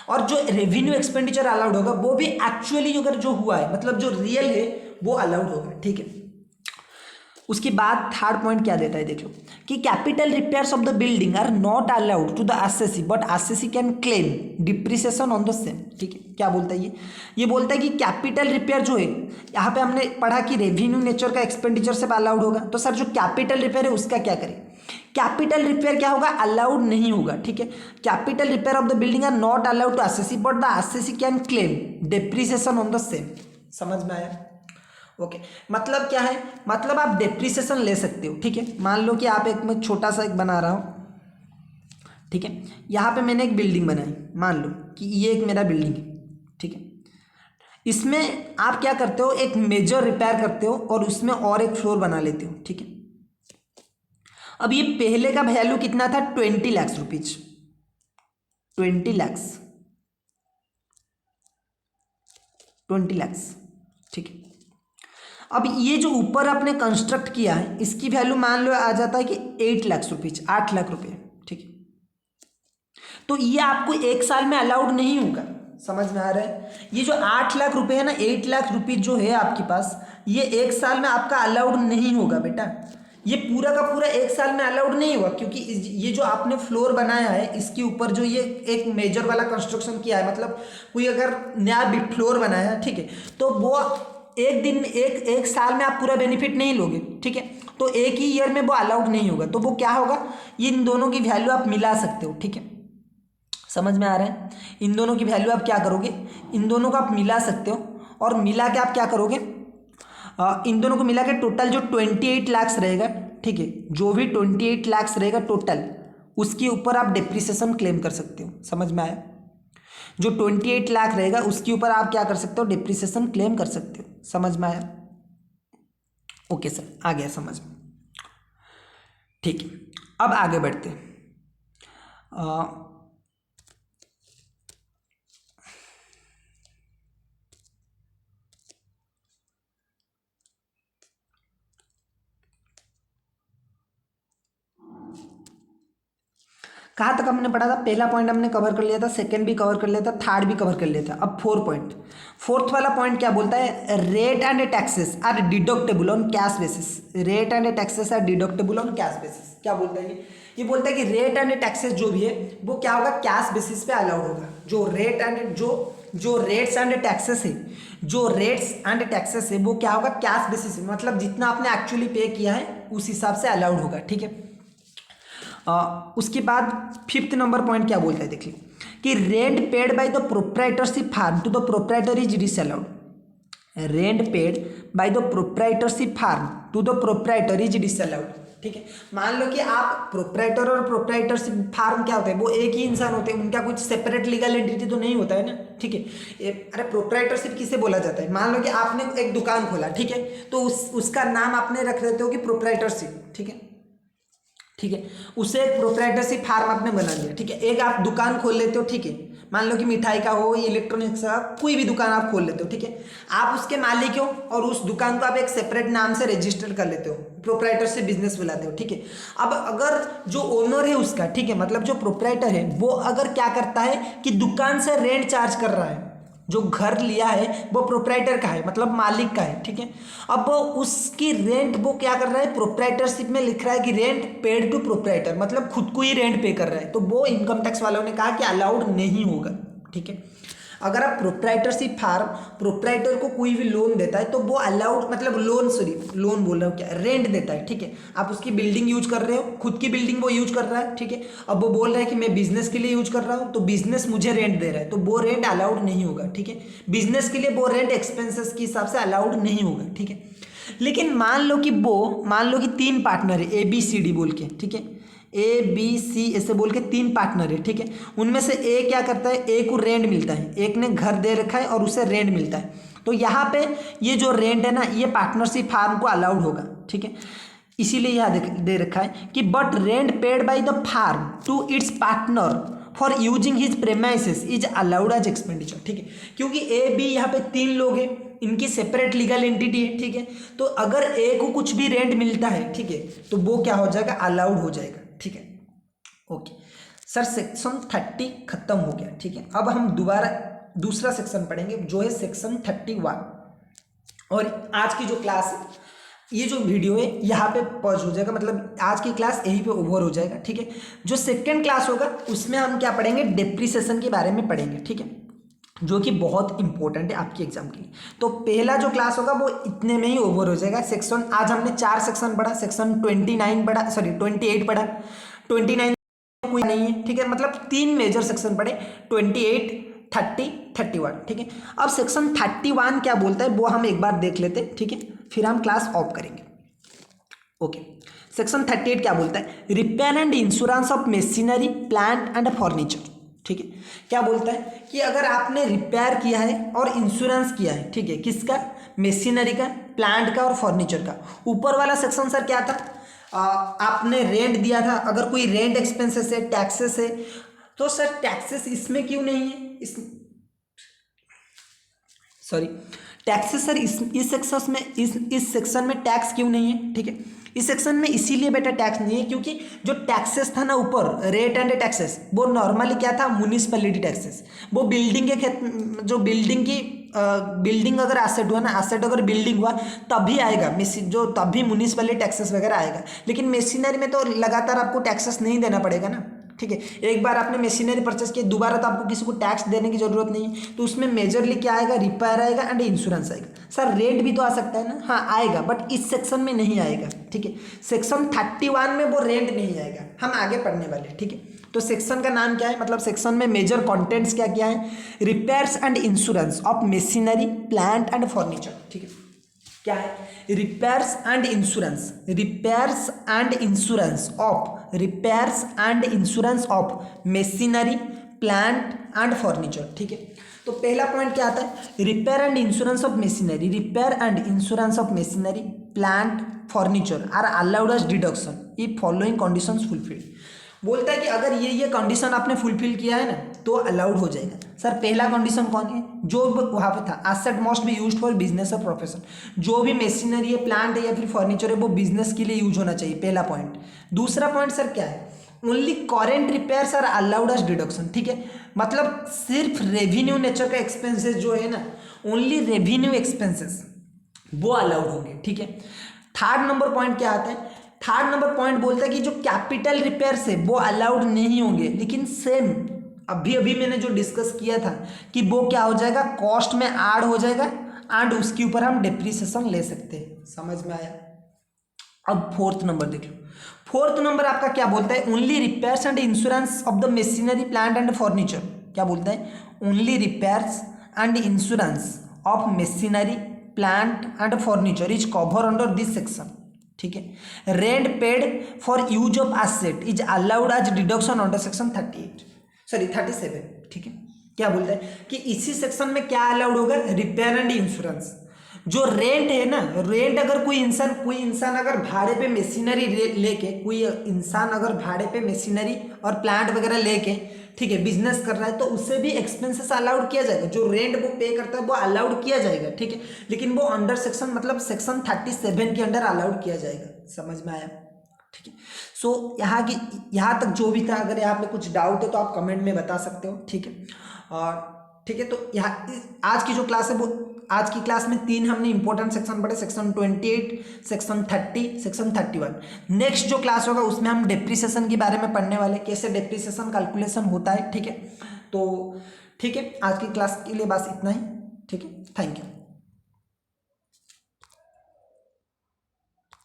Speaker 1: और जो रेवेन्यू एक्सपेंडिचर अलाउड होगा वो भी एक्चुअली अगर जो हुआ है, मतलब जो रियल है वो अलाउड होगा, ठीक है। उसके बाद थर्ड पॉइंट क्या देता है देख लो कि capital repairs of the building are not allowed to the assessee but assessee can claim depreciation on the same, ठीक है। क्या बोलता है ये बोलता है कि कैपिटल रिपेयर जो है, यहाँ पे हमने पढ़ा कि रेवेन्यू नेचर का एक्सपेंडिचर से अलाउड होगा, तो सर जो कैपिटल रिपेयर है उसका क्या करें? कैपिटल रिपेयर क्या होगा? अलाउड नहीं होगा, ठीक है। Capital repair of the building are not allowed to assessee but the assessee can claim depreciation on the same. समझ में आया? ओके, मतलब क्या है? मतलब आप डेप्रिसिएशन ले सकते हो, ठीक है। मान लो कि आप मैं छोटा सा एक बना रहा हूँ, ठीक है। यहाँ पे मैंने एक बिल्डिंग बनाई, मान लो कि ये एक मेरा बिल्डिंग है, ठीक है। इसमें आप क्या करते हो? एक मेजर रिपेयर करते हो और उसमें और एक फ्लोर बना लेते हो, ठीक है। अब ये पहले का वैल्यू कितना था? 20 लाख रुपीज, 20 लाख, 20 लाख, ठीक है। अब ये जो ऊपर आपने कंस्ट्रक्ट किया है इसकी वैल्यू मान लो आ जाता है कि 8 लाख रुपीज, 8 लाख रुपए, ठीक है। तो ये आपको 1 साल में अलाउड नहीं होगा। समझ में आ रहा है? ये जो 8 लाख रुपए है ना, 8 लाख रुपीज जो है आपके पास, ये 1 साल में आपका अलाउड नहीं होगा बेटा। ये पूरा का पूरा 1 साल में अलाउड नहीं हुआ, क्योंकि ये जो आपने फ्लोर बनाया है इसके ऊपर जो ये एक मेजर वाला कंस्ट्रक्शन किया है, मतलब कोई अगर नया फ्लोर बनाया है, ठीक है, तो वो एक दिन एक साल में आप पूरा बेनिफिट नहीं लोगे, ठीक है, तो एक ही ईयर में वो अलाउड नहीं होगा। तो वो क्या होगा, इन दोनों की वैल्यू आप मिला सकते हो, ठीक है, समझ में आ रहा है? इन दोनों की वैल्यू आप क्या करोगे, इन दोनों को आप मिला सकते हो, और मिला के आप क्या करोगे, इन दोनों को मिला के टोटल जो 28 लाख रहेगा, ठीक है, जो भी 28 लाख रहेगा टोटल, उसके ऊपर आप डिप्रिसिएशन क्लेम कर सकते हो। समझ में आया? जो 28 लाख रहेगा उसके ऊपर आप क्या कर सकते हो, डिप्रिसिएशन क्लेम कर सकते हो। समझ में आया? ओके सर, आ गया समझ में, ठीक है। अब आगे बढ़ते हैं। कहाँ तक हमने पढ़ा था? पहला पॉइंट हमने कवर कर लिया था, सेकंड भी कवर कर लिया था, थर्ड भी कवर कर लिया था। अब फोर्थ वाला पॉइंट क्या बोलता है, rate and taxes are deductible on cash basis. Rate and taxes are deductible on cash basis. क्या बोलता है ये बोलता है कि रेट एंड टैक्सेस जो भी है वो क्या होगा, कैश बेसिस पे अलाउड होगा। जो रेट्स एंड टैक्सेस है, जो रेट्स एंड टैक्सेस है वो क्या होगा, कैश बेसिस है, मतलब जितना आपने एक्चुअली पे किया है उस हिसाब से अलाउड होगा, ठीक है। उसके बाद 5th नंबर पॉइंट क्या बोलता है, देखिए कि rent paid by the proprietorship firm to the proprietor is disallowed. Rent paid by the proprietorship firm to the proprietor is disallowed, ठीक है। मान लो कि आप प्रोप्राइटर और प्रोप्राइटरशिप फार्म क्या होता है, वो एक ही इंसान होते हैं, उनका कुछ सेपरेट लीगल एंटिटी तो नहीं होता है ना, ठीक है। अरे प्रोप्राइटरशिप किसे बोला जाता है, मान लो कि आपने एक दुकान खोला, ठीक है, तो उसका नाम आपने रख देते हो कि प्रोप्राइटरशिप, ठीक है, ठीक है, उसे एक प्रोप्राइटरशिप फार्म आपने बना लिया, ठीक है। एक आप दुकान खोल लेते हो, ठीक है, मान लो कि मिठाई का हो, इलेक्ट्रॉनिक्स का, कोई भी दुकान आप खोल लेते हो, ठीक है, आप उसके मालिक हो और उस दुकान को आप एक सेपरेट नाम से रजिस्टर कर लेते हो, प्रोप्राइटरशिप बिजनेस बुलाते हो, ठीक है। अब अगर जो ओनर है उसका, ठीक है, मतलब जो प्रोप्राइटर है वो अगर क्या करता है कि दुकान से रेंट चार्ज कर रहा है, जो घर लिया है वो प्रोप्राइटर का है, मतलब मालिक का है, ठीक है। अब वो उसकी रेंट वो क्या कर रहा है, प्रोप्राइटरशिप में लिख रहा है कि रेंट पेड टू प्रोप्राइटर, मतलब खुद को ही रेंट पे कर रहा है, तो वो इनकम टैक्स वालों ने कहा कि अलाउड नहीं होगा, ठीक है। अगर आप प्रोप्राइटरशिप फार्म प्रोप्राइटर को कोई भी लोन देता है तो वो अलाउड, मतलब लोन बोल रहा हूँ क्या, रेंट देता है, ठीक है। आप उसकी बिल्डिंग यूज कर रहे हो, खुद की बिल्डिंग वो यूज कर रहा है, ठीक है। अब वो बोल रहा है कि मैं बिजनेस के लिए यूज कर रहा हूँ, तो बिजनेस मुझे रेंट दे रहा है, तो वो रेंट अलाउड नहीं होगा, ठीक है। बिजनेस के लिए वो रेंट एक्सपेंसेस के हिसाब से अलाउड नहीं होगा, ठीक है। लेकिन मान लो कि 3 पार्टनर है, ABCD बोल के, ठीक है, ABC ऐसे बोल के 3 पार्टनर है, ठीक है। उनमें से एक क्या करता है, एक को रेंट मिलता है, एक ने घर दे रखा है और उसे रेंट मिलता है, तो यहाँ पे ये जो रेंट है ना, ये पार्टनरशिप फार्म को अलाउड होगा, ठीक है। इसीलिए यहाँ दे रखा है कि but rent paid by the firm to its partner for using his premises is allowed as expenditure, ठीक है। क्योंकि AB यहाँ पे 3 लोग हैं, इनकी सेपरेट लीगल एंटिटी है, ठीक है। तो अगर ए को कुछ भी रेंट मिलता है, ठीक है, तो वो क्या हो जाएगा, अलाउड हो जाएगा, ठीक है। ओके सर, सेक्शन 30 खत्म हो गया, ठीक है। अब हम दोबारा दूसरा सेक्शन पढ़ेंगे जो है सेक्शन 31, और आज की जो क्लास है, ये जो वीडियो है यहाँ पे पॉज हो जाएगा, मतलब आज की क्लास यहीं पे ओवर हो जाएगा, ठीक है। जो सेकंड क्लास होगा उसमें हम क्या पढ़ेंगे, डेप्रिसिएशन के बारे में पढ़ेंगे, ठीक है, जो कि बहुत इंपॉर्टेंट है आपके एग्जाम के लिए। तो पहला जो क्लास होगा वो इतने में ही ओवर हो जाएगा। सेक्शन आज हमने 4 सेक्शन पढ़ा, सेक्शन 29 पढ़ा, सॉरी 28 पढ़ा, 29 कोई नहीं है, ठीक है, मतलब 3 मेजर सेक्शन पढ़े, 28, 30, 31, ठीक है। अब सेक्शन 31 क्या बोलता है वो हम एक बार देख लेते हैं, ठीक है, फिर हम क्लास ऑफ करेंगे। ओके, सेक्शन 38 क्या बोलता है, repair and insurance of machinery plant and furniture, ठीक है। क्या बोलता है कि अगर आपने रिपेयर किया है और इंश्योरेंस किया है, ठीक है, किसका, मशीनरी का, प्लांट का और फर्नीचर का। ऊपर वाला सेक्शन सर क्या था, आपने रेंट दिया था, अगर कोई रेंट एक्सपेंसेस है, टैक्सेस है, तो सर टैक्सेस इसमें क्यों नहीं है, सॉरी टैक्सेस सर इस सेक्शन में टैक्स क्यों नहीं है, ठीक है। इस सेक्शन में इसीलिए बेटा टैक्स नहीं है क्योंकि जो टैक्सेस था ना ऊपर रेट एंड टैक्सेस, वो नॉर्मली क्या था, म्युनिसिपैलिटी टैक्सेस। वो बिल्डिंग के जो बिल्डिंग की बिल्डिंग अगर एसेट हुआ ना, एसेट अगर बिल्डिंग हुआ तभी आएगा जो तभी म्युनिसिपैलिटी टैक्सेस वगैरह आएगा। लेकिन मशीनरी में तो लगातार आपको टैक्सेस नहीं देना पड़ेगा ना, ठीक है। एक बार आपने मशीनरी परचेस किया, दोबारा तो आपको किसी को टैक्स देने की जरूरत नहीं है। तो उसमें मेजरली क्या आएगा, रिपेयर आएगा एंड इंश्योरेंस आएगा। सर रेंट भी तो आ सकता है ना, हाँ आएगा, बट इस सेक्शन में नहीं आएगा, ठीक है। सेक्शन 31 में वो रेंट नहीं आएगा, हम आगे पढ़ने वाले, ठीक है। तो सेक्शन का नाम क्या है, मतलब सेक्शन में मेजर कंटेंट्स क्या क्या है, repairs and insurance of machinery plant and furniture, ठीक है। क्या है, repairs and insurance, repairs and insurance of, repairs and insurance of machinery plant and furniture, ठीक है। तो पहला पॉइंट क्या आता है, repair and insurance of machinery, repair and insurance of machinery plant furniture are allowed as deduction if following conditions fulfilled. बोलता है कि अगर ये कंडीशन आपने फुलफिल किया है ना तो अलाउड हो जाएगा। सर पहला कंडीशन कौन है, जो वहाँ पे था, asset must be used for business और प्रोफेशन। जो भी मशीनरी है, प्लांट है या फिर फर्नीचर है, वो बिजनेस के लिए यूज होना चाहिए, पहला पॉइंट। दूसरा पॉइंट सर क्या है, only current repairs are allowed as deduction, ठीक है। मतलब सिर्फ रेवेन्यू नेचर का एक्सपेंसेस जो है ना, ओनली रेवेन्यू एक्सपेंसेस वो अलाउड होंगे, ठीक है। थर्ड नंबर पॉइंट क्या आता है, थर्ड नंबर पॉइंट बोलता है कि जो कैपिटल रिपेयर्स है वो अलाउड नहीं होंगे, लेकिन सेम अभी अभी मैंने जो डिस्कस किया था कि वो क्या हो जाएगा, कॉस्ट में ऐड हो जाएगा एंड उसके ऊपर हम डिप्रिसिएशन ले सकते हैं। समझ में आया। अब फोर्थ नंबर देख लो, फोर्थ नंबर आपका क्या बोलता है, only repairs and insurance of the machinery plant and furniture. क्या बोलता है, only repairs and insurance of machinery plant and furniture is cover under this section, ठीक है। Rent paid for use of asset is allowed as deduction under section 37, ठीक है। क्या बोलता है कि इसी सेक्शन में क्या अलाउड होगा, रिपेयर एंड इंश्योरेंस। जो रेंट है ना, रेंट अगर कोई इंसान अगर भाड़े पे मशीनरी लेके, कोई इंसान अगर भाड़े पे मशीनरी और प्लांट वगैरह लेके, ठीक है, बिजनेस कर रहा है, तो उससे भी एक्सपेंसेस अलाउड किया जाएगा। जो रेंट वो पे करता है वो अलाउड किया जाएगा, ठीक है, लेकिन वो अंडर सेक्शन, मतलब सेक्शन 37 के अंडर अलाउड किया जाएगा। समझ में आया, ठीक है। सो यहाँ तक जो भी था, अगर यहाँ पे कुछ डाउट है तो आप कमेंट में बता सकते हो, ठीक है। और ठीक है, तो यहाँ आज की जो क्लास है वो, आज की क्लास में 3 हमने इंपॉर्टेंट सेक्शन पढ़े, सेक्शन 28, सेक्शन 30, सेक्शन 31। नेक्स्ट जो क्लास होगा उसमें हम डेप्रिसिएशन के बारे में पढ़ने वाले, कैसे डेप्रिसिएशन कैलकुलेशन होता है, ठीक है। तो ठीक है, आज की क्लास के लिए बस इतना ही, ठीक है। Thank you.